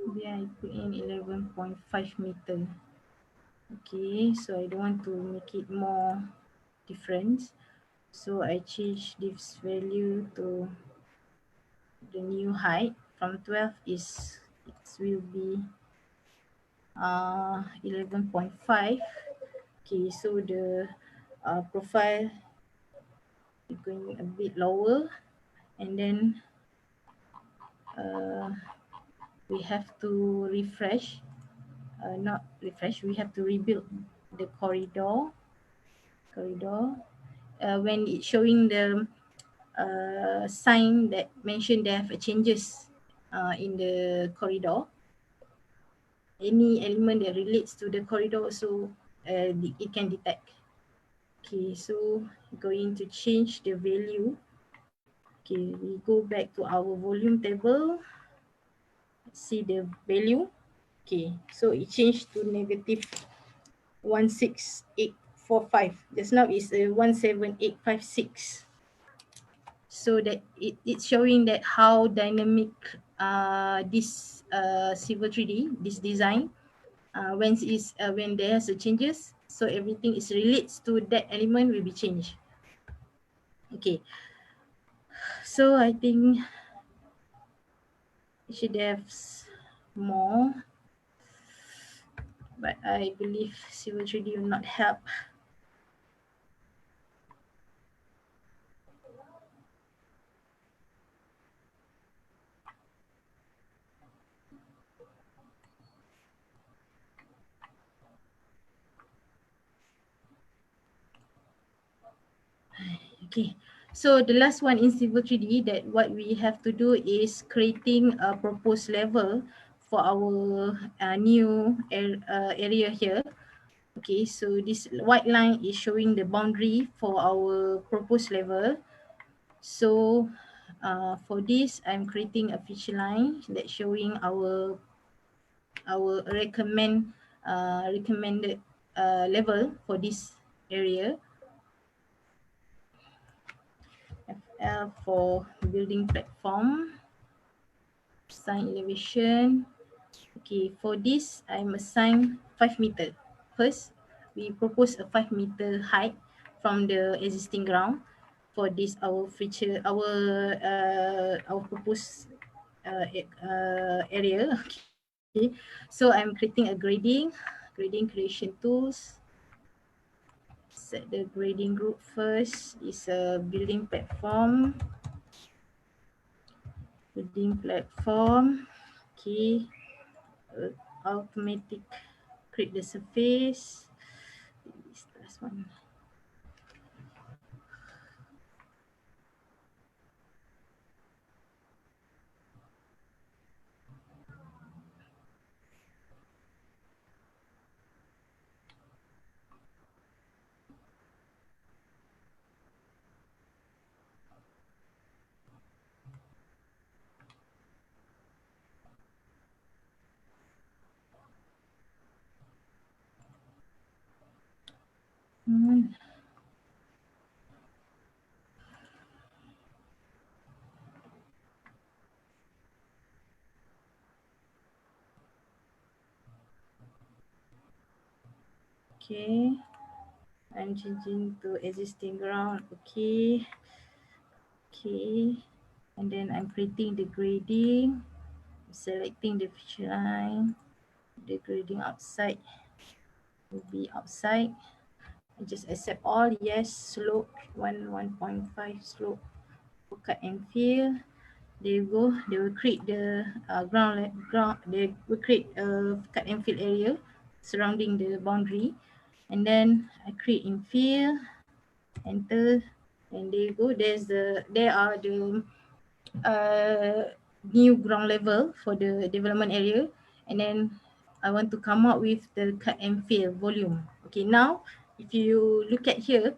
Then I put in 11.5 meter. Okay, so I don't want to make it more difference. So I change this value to the new height from 12 is it will be 11.5. Okay, so the profile is going a bit lower, and then we have to refresh, not refresh, we have to rebuild the corridor. When it's showing the sign that mentioned they have changes in the corridor, any element that relates to the corridor also it can detect. Okay, so going to change the value. Okay, we go back to our volume table, see the value. Okay, so it changed to negative 16845. Just now is 17856. So that it's showing that how dynamic this Civil 3D, this design, when there's a changes, so everything is relates to that element will be changed. Okay, so I think it should have more, but I believe Civil 3D will not help. Okay, so the last one in Civil 3D that what we have to do is creating a proposed level for our new area here. Okay, so this white line is showing the boundary for our proposed level. So for this, I'm creating a feature line that's showing our recommended level for this area. FL for building platform, assign elevation. Okay, for this I'm assign 5 meter. First, we propose a 5 meter height from the existing ground for this our feature, our proposed area. Okay, so I'm creating a grading creation tools, Set the grading group first. Is a building platform. Building platform. Okay. Automatic create the surface. This last one. Okay. I'm changing to existing ground. Okay. Okay. And then I'm creating the grading. Selecting the feature line. The grading outside will be outside. I just accept all. Yes. Slope 1.5 slope. Cut and fill. There you go. They will create the ground. They will create a cut and fill area surrounding the boundary, and then I create infill. Enter, and there you go. There are the new ground level for the development area, and then I want to come up with the cut and fill volume. Okay, now if you look at here,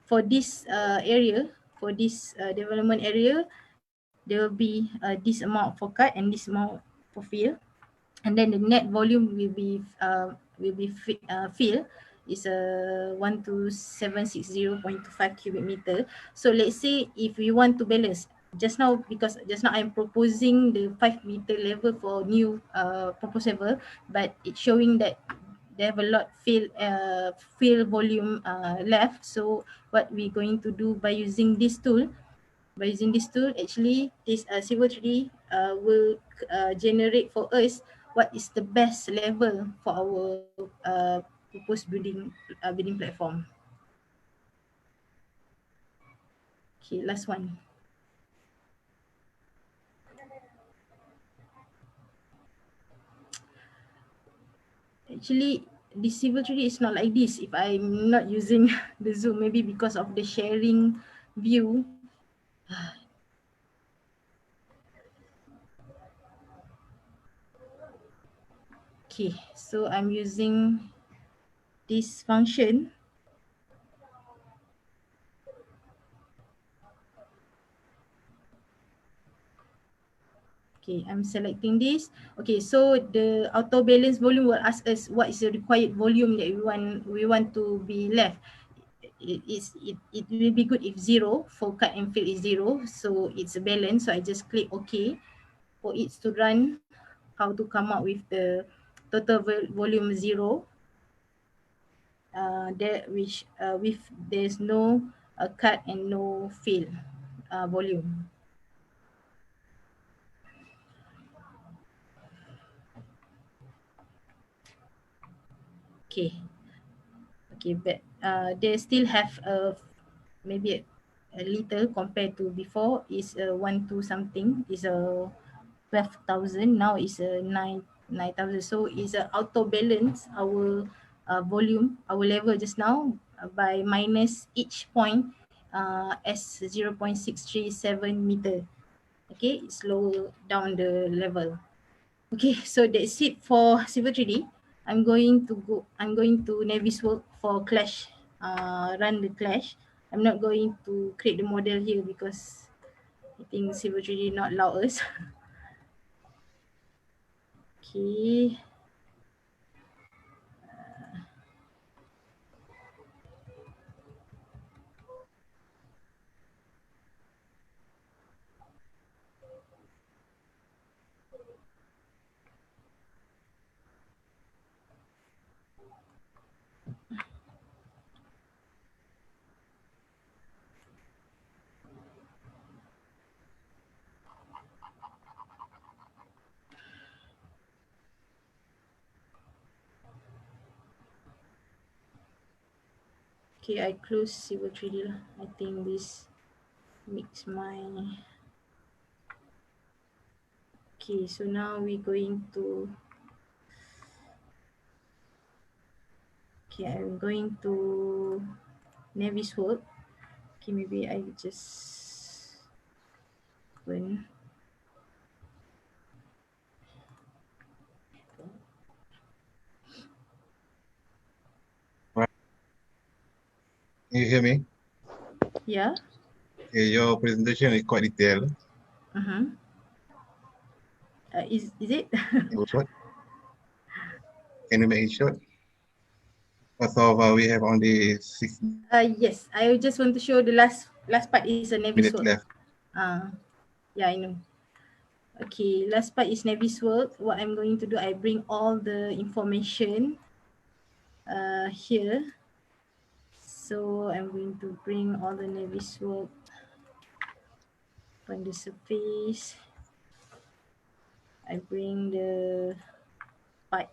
for this area, for this development area, there will be this amount for cut and this amount for fill, and then the net volume will be fill is 12760.25 cubic meter. So let's say if we want to balance just now, because just now I'm proposing the 5 meter level for new proposed level, but it's showing that they have a lot fill volume left. So what we're going to do by using this tool, actually this Civil 3D will generate for us what is the best level for our proposed building platform. Okay, last one. Actually, this Civil 3D is not like this if I'm not using the Zoom, maybe because of the sharing view. Okay, so I'm using this function. Okay, I'm selecting this. Okay, so the auto balance volume will ask us what is the required volume that we want to be left. It will be good if 0 for cut and fill is 0, so it's a balance. So I just click OK for it to run. How to come up with the total volume 0. There which with there's no cut and no fill volume. Okay. Okay, but they still have maybe a little compared to before. Is 1 2 something, is 12,000. Now is 9,000. So is auto balance our volume, our level just now by minus each point as 0.637 meter. Okay, slow down the level. Okay, so that's it for Civil 3D. I'm going to Navisworks for Clash, run the Clash. I'm not going to create the model here because I think Civil 3D not allow us. Okay. Okay, I close Civil 3D lah. I think this makes my... Okay, so now we're going to... Okay, I'm going to Navy's work. Okay, maybe I just open. Can you hear me? Yeah. Okay, your presentation is quite detailed. Is it? Short. Can you make it short? So we have only 6 Yes, I just want to show the last part is a Navy's minutes work. left. Yeah, I know. Okay, last part is Navy's work. What I'm going to do, I bring all the information here. So I'm going to bring all the Navy's work on the surface. I bring the pipe,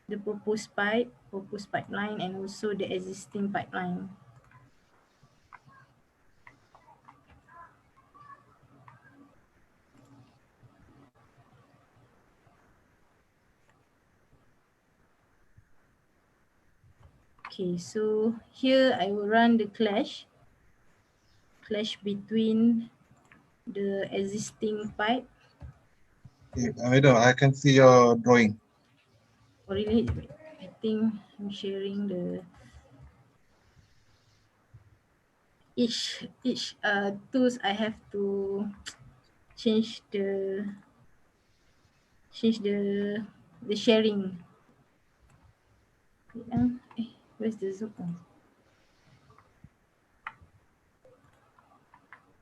the proposed pipeline, and also the existing pipeline. Okay, so here I will run the clash between the existing pipe. I can see your drawing. Oh, really? I think I'm sharing the each tools. I have to change the sharing. Where's the Zoom?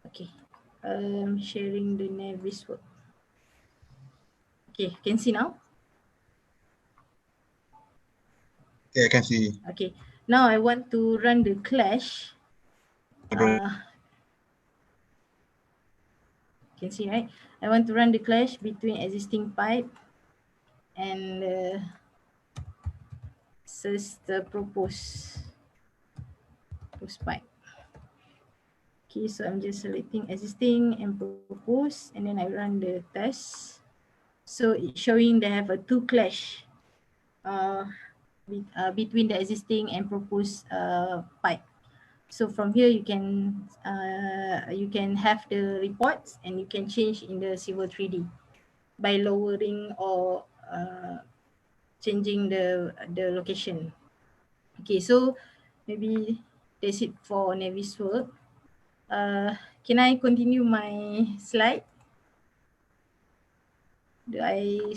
Okay, sharing the Navis work. Okay, can see now? Yeah, I can see. Okay, now I want to run the clash. Can see, right? I want to run the clash between existing pipe and the proposed pipe. Okay, so I'm just selecting existing and proposed, and then I run the test. So it's showing they have a two clash between the existing and proposed pipe. So from here you can have the reports, and you can change in the Civil 3D by lowering or changing the location. Okay, so maybe that's it for Navy's work. Can I continue my slide? Do I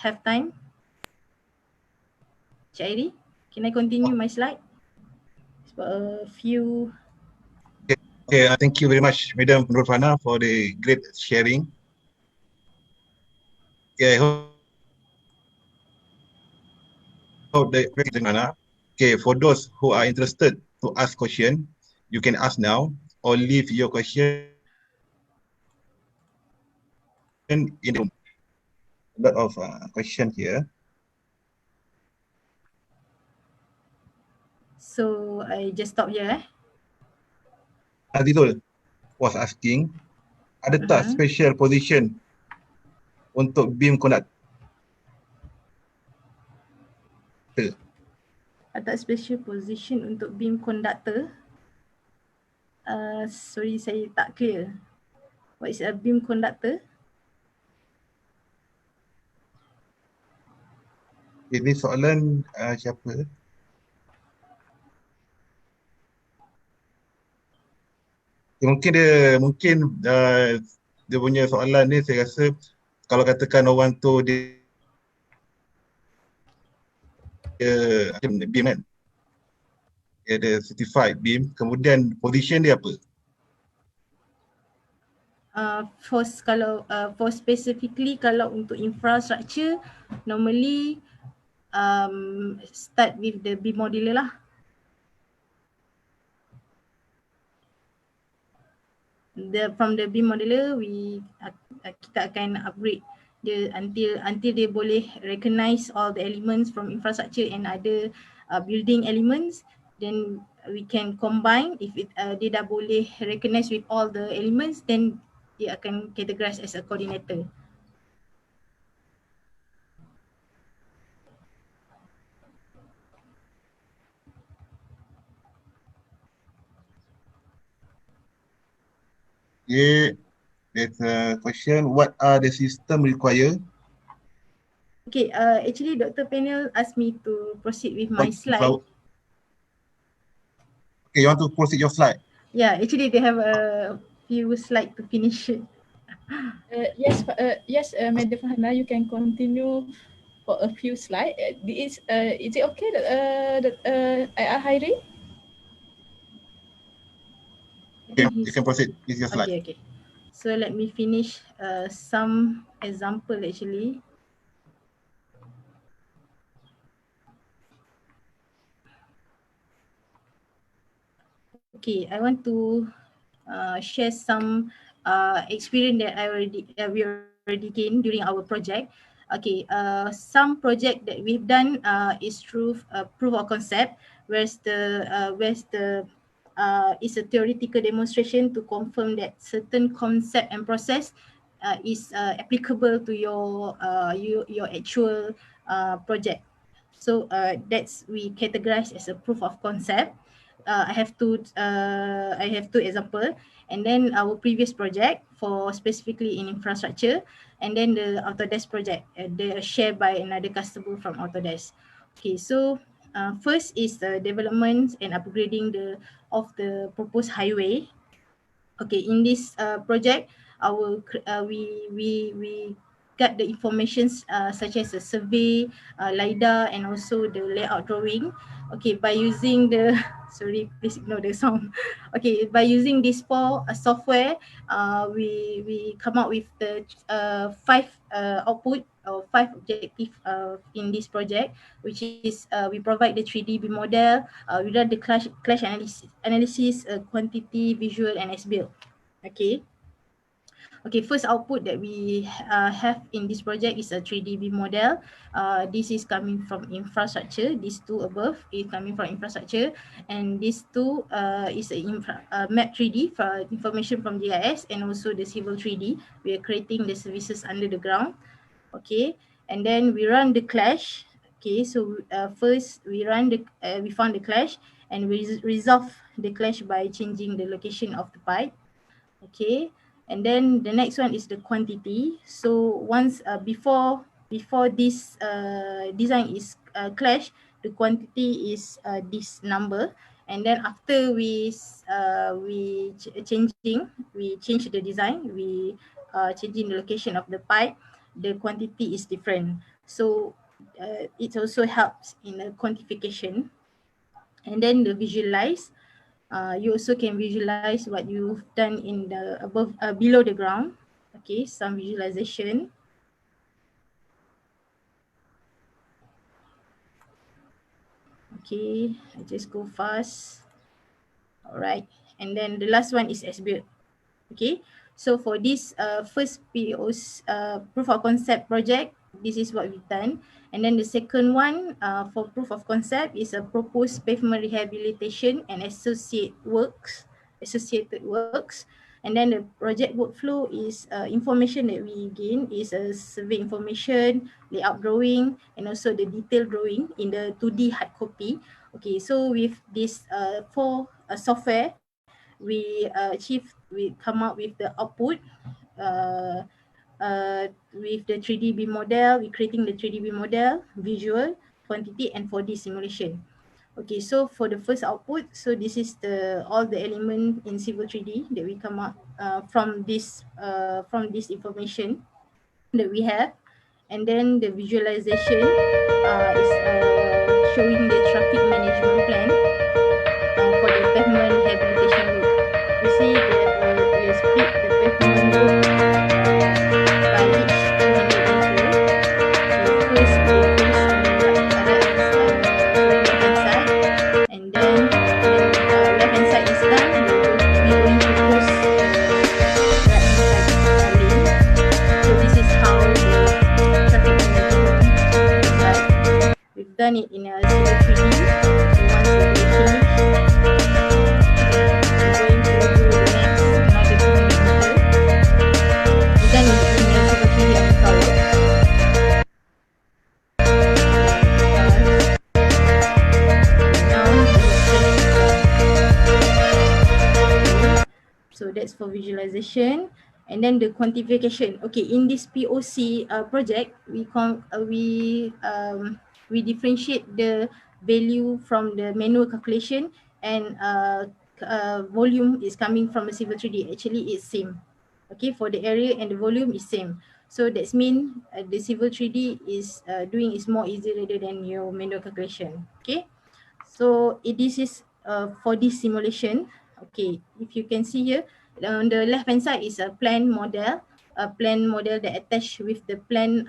have time? Cik Hairi, can I continue my slide? It's about a few. Okay, thank you very much, Madam Farhana, for the great sharing. Yeah, I hope the okay, for those who are interested to ask question, you can ask now or leave your question in the room. A lot of question here. So I just stop here. Nurul was asking, ada tak special position untuk BIM conductor? Ada special position untuk BIM conductor? Sorry, saya tak clear. What is a BIM conductor? Ini soalan siapa? Mungkin dia punya soalan ni saya rasa kalau katakan orang tu dia BIM kan, dia ada certified BIM, kemudian position dia apa? For specifically kalau untuk infrastructure, normally start with the BIM modeler lah. From the BIM modeler, kita akan upgrade until they boleh recognize all the elements from infrastructure and other building elements, then we can combine. If dia dah boleh recognize with all the elements, then dia akan categorize as a coordinator. Yeah, there's a question. What are the system required? Okay, actually Dr. Panel asked me to proceed with my slide. Okay, you want to proceed your slide? Yeah, actually they have a few slides to finish it. Yes, Madam Farhana, you can continue for a few slides. Is it okay that Hairi? Okay, you can proceed with your slide. Okay. So let me finish some example actually. Okay, I want to share some experience that we already gained during our project. Okay, some project that we've done is through proof of concept, whereas is a theoretical demonstration to confirm that certain concept and process is applicable to your actual project. So that's we categorize as a proof of concept. I have two example, and then our previous project for specifically in infrastructure, and then the Autodesk project, they are shared by another customer from Autodesk. Okay, so first is the development and upgrading of the proposed highway. Okay, in this project, we got the informations such as the survey, LiDAR, and also the layout drawing. Okay, by using the sorry, please ignore the sound. Okay, by using this four software, we come up with the 5 output or 5 objective in this project, which is we provide the 3D BIM model, we run the clash analysis, quantity, visual, and as-built. Okay, first output that we have in this project is a 3D BIM model. This is coming from infrastructure. These two above is coming from infrastructure, and these two is a map 3D for information from GIS, and also the civil 3D. We are creating the services under the ground. Okay, and then we run the clash. Okay, so first we found the clash, and we resolve the clash by changing the location of the pipe. Okay, and then the next one is the quantity. So once before this design is clash, the quantity is this number, and then after we change the design, we changing the location of the pipe, the quantity is different. So it also helps in the quantification. And then the visualize. You also can visualize what you've done in the below the ground. Okay, some visualization. Okay, I just go fast. All right, and then the last one is as-built. Okay, so for this first PO's proof of concept project, this is what we've done. And then the second one for proof of concept is a proposed pavement rehabilitation and associated works. And then the project workflow is information that we gain is a survey information, layout drawing, and also the detailed drawing in the 2D hard copy. Okay, so with this 4 software, we come up with the output with the 3D BIM model. We're creating the 3D BIM model, visual, quantity, and 4D simulation. Okay, so for the first output, so this is all the element in Civil 3D that we come up from this information that we have. And then the visualization is showing the traffic management plan for the pavement rehabilitation route. You see we split the pavement route by each 200 meter. The first we place on the left hand side, and then when left hand side is done, we're going to post the right hand side lane. So this is how the done it in a Civil 3D. So once they finish, we're going to do the next another 200 meter. We done it in a Civil 3D and CloudWorks. So that's for visualization, and then the quantification. Okay, in this POC project, we differentiate the value from the manual calculation, and volume is coming from a Civil 3D. Actually, it's same. Okay, for the area and the volume is same. So that's mean the Civil 3D is doing is more easy rather than your manual calculation. Okay. So this is for this simulation. Okay, if you can see here, on the left hand side is a plan model that attached with the plan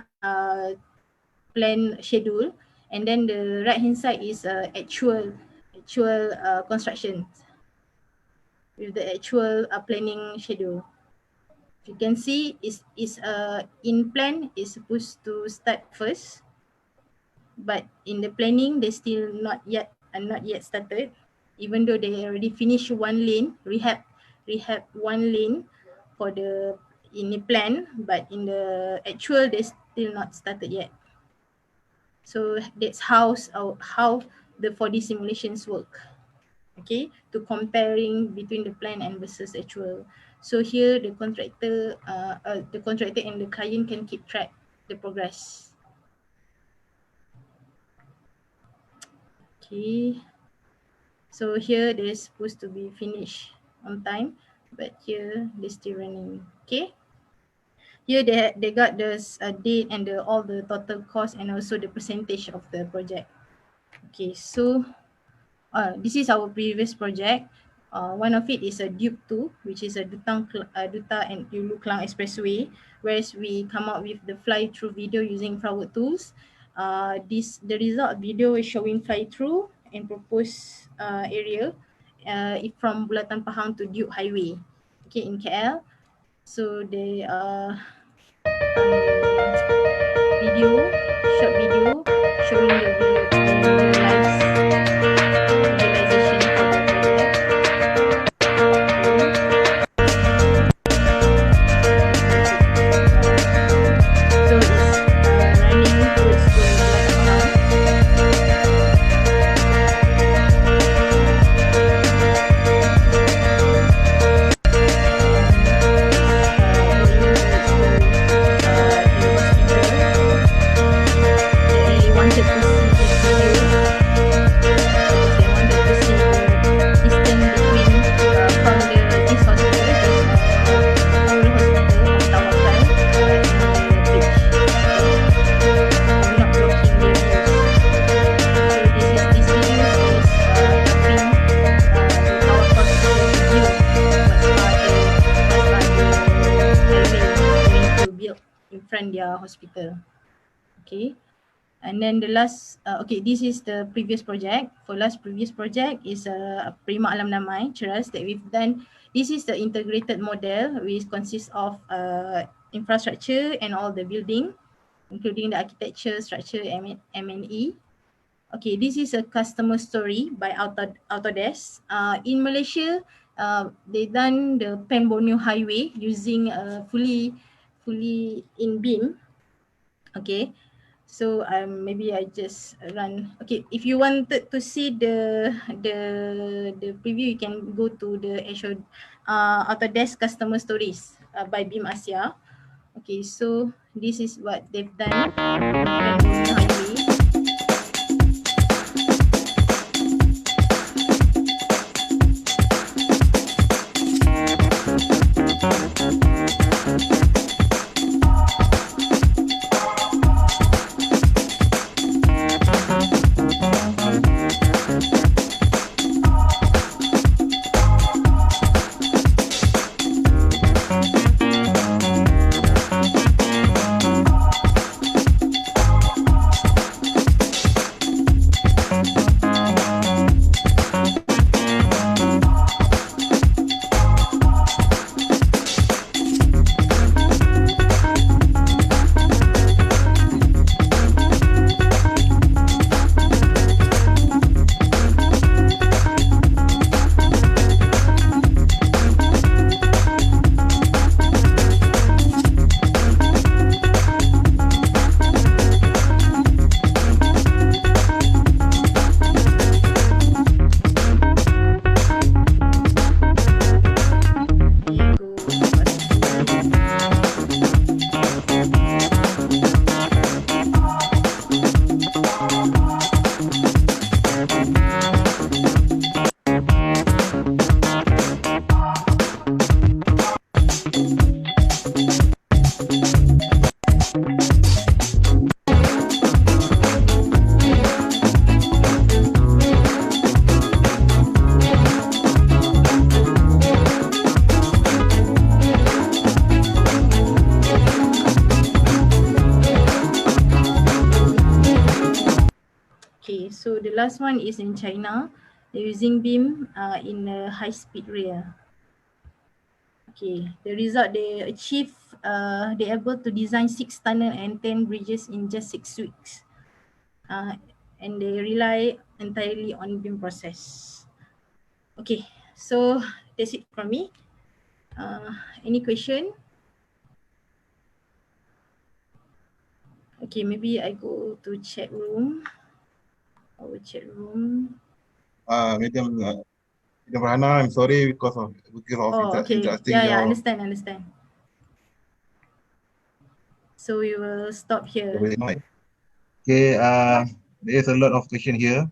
schedule, and then the right hand side is actual construction with the actual planning schedule. If you can see, is in plan is supposed to start first, but in the planning they still not yet started, even though they already finished one lane, rehab one lane for the in the plan, but in the actual they still not started yet. So that's how the 4D simulations work. Okay, to comparing between the plan and versus actual. So here the contractor and the client can keep track the progress. Okay, so here they're supposed to be finished on time, but here they're still running. Okay, here they got the date and all the total cost and also the percentage of the project. Okay, so this is our previous project. One of it is a Duke 2, which is a Duta and Ulu Klang Expressway, whereas we come up with the fly-through video using framework tools. The result video is showing fly-through and proposed area from Bulatan Pahang to Duke Highway, okay, in KL. So they short video showing the visualization for the project. So it's running towards the their hospital. Okay, and then the last okay, this is the previous project. For previous project is Prima Alam Damai Ceras that we've done. This is the integrated model which consists of infrastructure and all the building, including the architecture, structure, M&E. Okay, this is a customer story by Autodesk. In Malaysia, they done the Pen Borneo Highway using fully in BIM. Okay, so maybe I just run. Okay, if you wanted to see the preview, you can go to the actual Autodesk customer stories by BIM Asia. Okay, so this is what they've done. Okay, so the last one is in China. They're using BIM in a high-speed rail. Okay, the result they achieve, they're able to design 6 tunnel and 10 bridges in just 6 weeks. And they rely entirely on BIM process. Okay, so that's it from me. Any question? Okay, maybe I go to chat room. Our chat room. Madam Farhana, I'm sorry because of Oh, okay. interrupting Yeah, your. understand. So we will stop here. Okay, there's a lot of question here.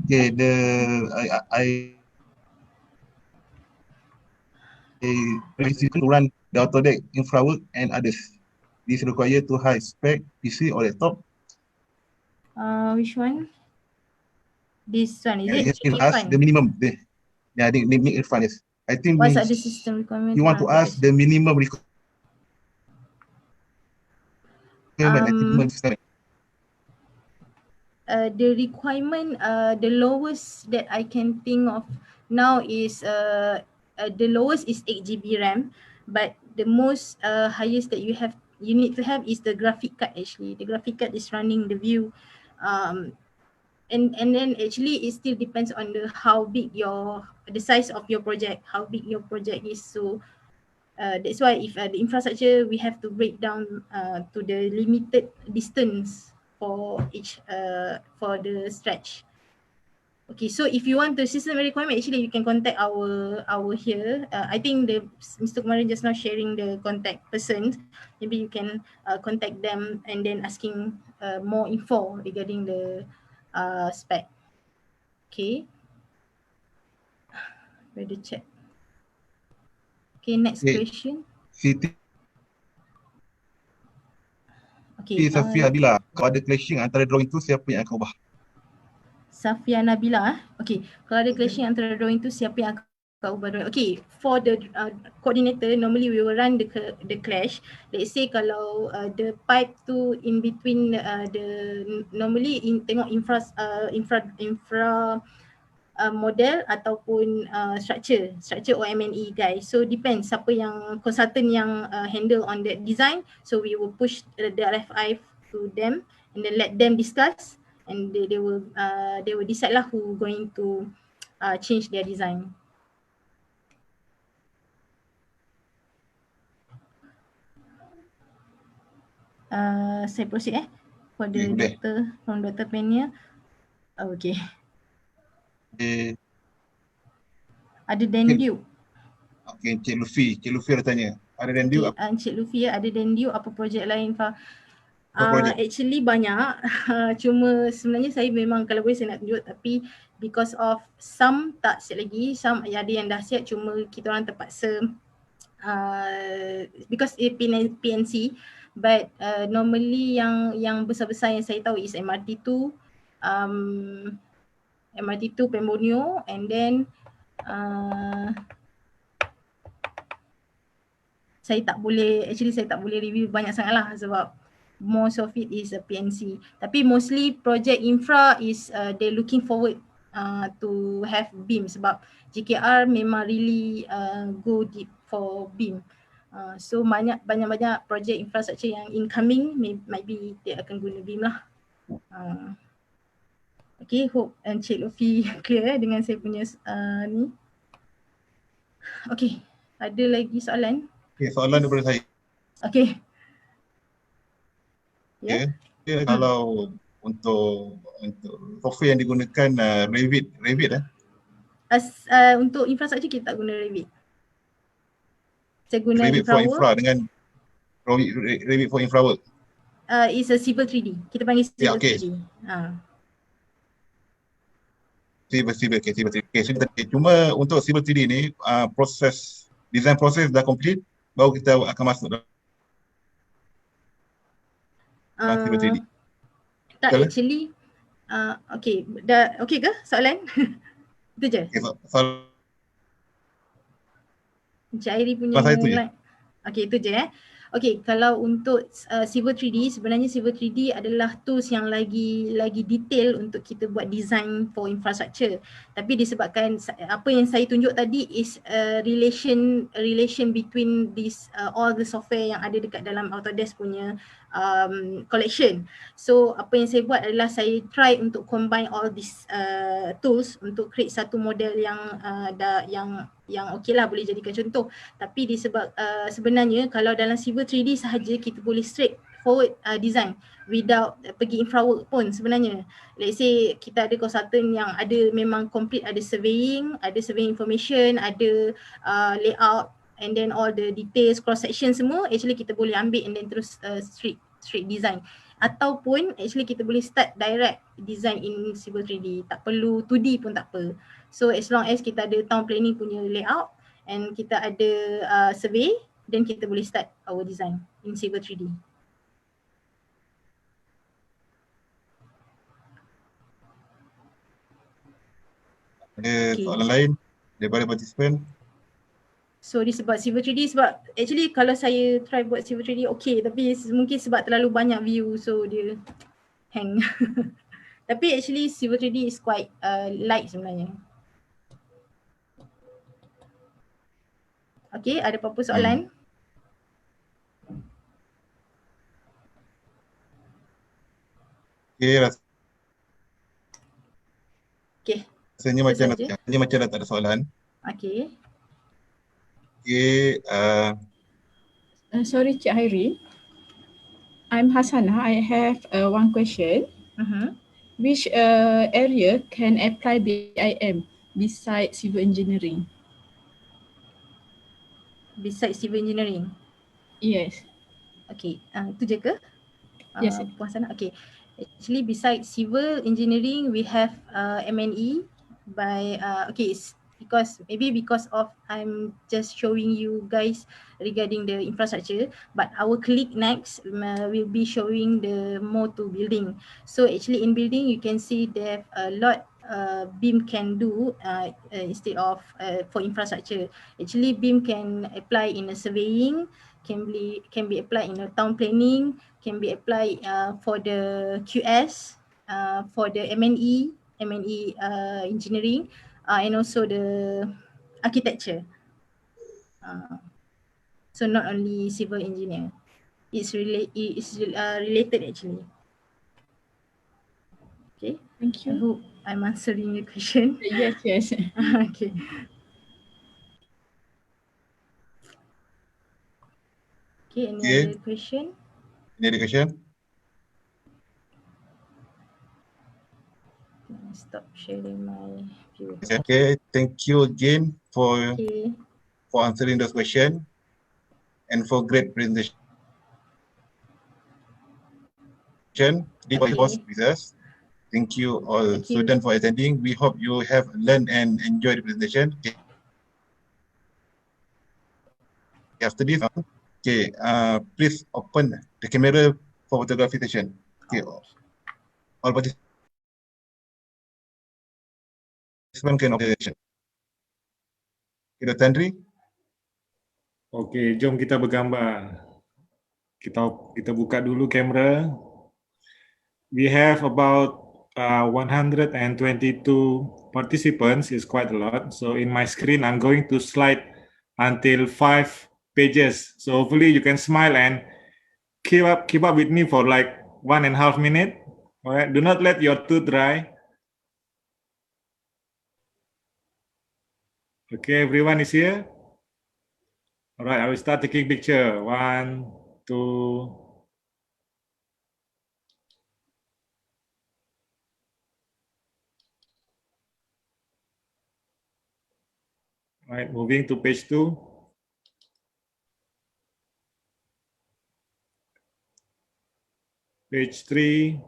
Okay, I to run the Autodesk infrawork and others. This require to high spec PC or laptop. Which one? This one, is it? Yes, give us the minimum. I think they make it fun. I think What's the system requirement? you want to ask the minimum requirement. The requirement, the lowest that I can think of now is the lowest is 8 GB RAM, but the most highest that you need to have is the graphic card. Actually, the graphic card is running the view, and then actually it still depends on how big the size of your project, how big your project is. So that's why if the infrastructure, we have to break down to the limited distance for each for the stretch. Okay, so if you want the system requirement, actually you can contact our here. I think Mr. Kumaran just now sharing the contact persons. Maybe you can contact them and then asking more info regarding the spec. Okay. Where the chat? Okay, next question. Okay. Safia Bila, kalau ada clashing antara drawing tu siapa yang akan ubah? Safia Nabila. Okay, kalau ada clashing antara drawing tu siapa yang akan ubah drawing? Okay, for the coordinator, normally we will run the clash. Let's say kalau the pipe tu in between normally tengok infra model ataupun structure OMNE guys. So depends siapa yang consultant yang handle on that design. So we will push the RFI to them and then let them discuss, and they will decide lah who going to change their design. Saya proceed for the doctor from Dr. Penia. Okay. Ada Dendu. Okay, Cik Luffy ada tanya. Ada Dendu? Cik Luffy, ada Dendu apa projek lain? Actually banyak. Cuma sebenarnya saya memang kalau boleh saya nak tunjuk, tapi because of some tak siap lagi, some ada yang dah siap, cuma kita orang terpaksa because PNC, but normally yang besar-besar yang saya tahu is MRT2, Pemborneo, and then saya tak boleh review banyak sangat lah sebab most of it is a PNC. Tapi mostly project infra is they looking forward to have BIM sebab JKR memang really go deep for BIM. So banyak project infrastructure yang incoming, might be they akan guna BIM lah. Okay, hope Encik Lofi clear dengan saya punya ni. Okay, ada lagi soalan? Okay, soalan daripada saya. Okay. Ya. Yeah. Kalau untuk software yang digunakan Revit untuk infrastruktur kita tak guna Revit. Saya guna Revit for infra dengan Revit for infrawork. It's a civil 3D. Kita panggil civil 3D. Civil 3D. Cuma untuk civil 3D ni design proses dah complete, baru kita akan masuk dalam civil 3D. Tak actually. Okay, dah okay ke soalan? Itu je. Encik Hairi punya line. Okay, itu je Okay, kalau untuk Civil 3D, sebenarnya Civil 3D adalah tools yang lagi detail untuk kita buat design for infrastructure. Tapi disebabkan apa yang saya tunjuk tadi is relation between this all the software yang ada dekat dalam Autodesk punya collection. So apa yang saya buat adalah saya try untuk combine all these tools untuk create satu model yang okey lah, boleh jadikan contoh. Tapi disebab sebenarnya kalau dalam Civil 3D sahaja kita boleh straight forward design without pergi infrawork pun sebenarnya. Let's say kita ada consultant yang ada memang complete, ada surveying information, ada layout, and then all the details, cross section semua actually kita boleh ambil and then terus straight design. Ataupun actually kita boleh start direct design in Civil 3D, tak perlu 2D pun tak apa. So as long as kita ada town planning punya layout and kita ada survey, then kita boleh start our design in Civil 3D. Ada soalan lain daripada participant? So disebab Civil 3D, sebab actually kalau saya try buat Civil 3D okay, tapi mungkin sebab terlalu banyak view so dia hang. Tapi actually Civil 3D is quite light sebenarnya. Okay, ada apa-apa soalan? Okay, Okay. Rasanya macam dah tak ada soalan. Okay. Okay, Sorry Cik Hairi. I'm Hasana. I have one question. Which area can apply BIM besides civil engineering? Besides civil engineering? Yes. Okay, itu je ke? Yes. Puan Hasana. Okay. Actually besides civil engineering we have M&E by okay, because of I'm just showing you guys regarding the infrastructure, but our colleague next will be showing the more to building. So actually in building you can see there a lot BIM can do instead of for infrastructure. Actually BIM can apply in a surveying, can be applied in a town planning, can be applied for the QS, for the M&E engineering, and also the architecture. So not only civil engineer, it's related actually. Okay, thank you. I hope I'm answering your question. Yes. Okay. Okay, any other question? Any other question? Stop sharing my view. Okay, thank you again for answering those questions and for great presentation. This was with us. Thank you all students for attending. We hope you have learned and enjoyed the presentation. Okay. After this, please open the camera for photography session. Okay, all participants can open the session. Dr. Andri. Okey, jom kita bergambar. Kita buka dulu kamera. We have about 122 participants, is quite a lot. So in my screen, I'm going to slide until 5 pages. So hopefully you can smile and keep up with me for like 1.5 minutes. All right, do not let your tooth dry. Okay, everyone is here. All right, I will start taking picture. 1, 2. Right, moving to page 2. Page 3.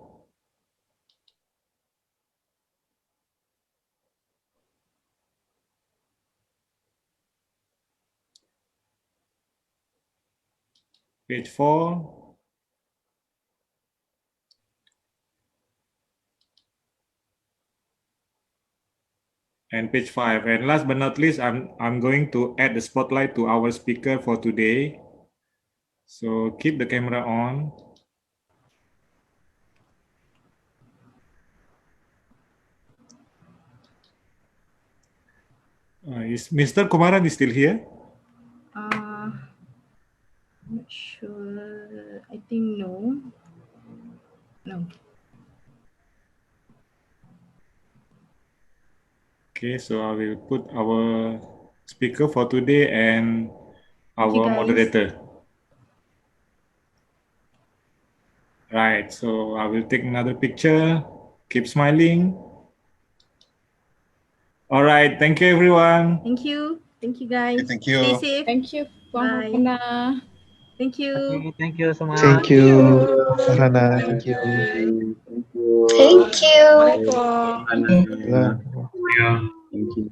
Page 4. And page 5. And last but not least, I'm going to add the spotlight to our speaker for today. So keep the camera on. Is Mr. Kumaran is still here? I'm not sure. I think no. No. Okay, so I will put our speaker for today and Thank you, our guys. moderator. Right, so I will take another picture. Keep smiling. All right, thank you everyone. Thank you. Thank you, guys. Thank you. Stay safe. Thank you, Bye. Farhana. Thank you. Thank you so much. Thank you, Farhana. Thank you. Thank you. Thank you. Alhamdulillah. Thank you.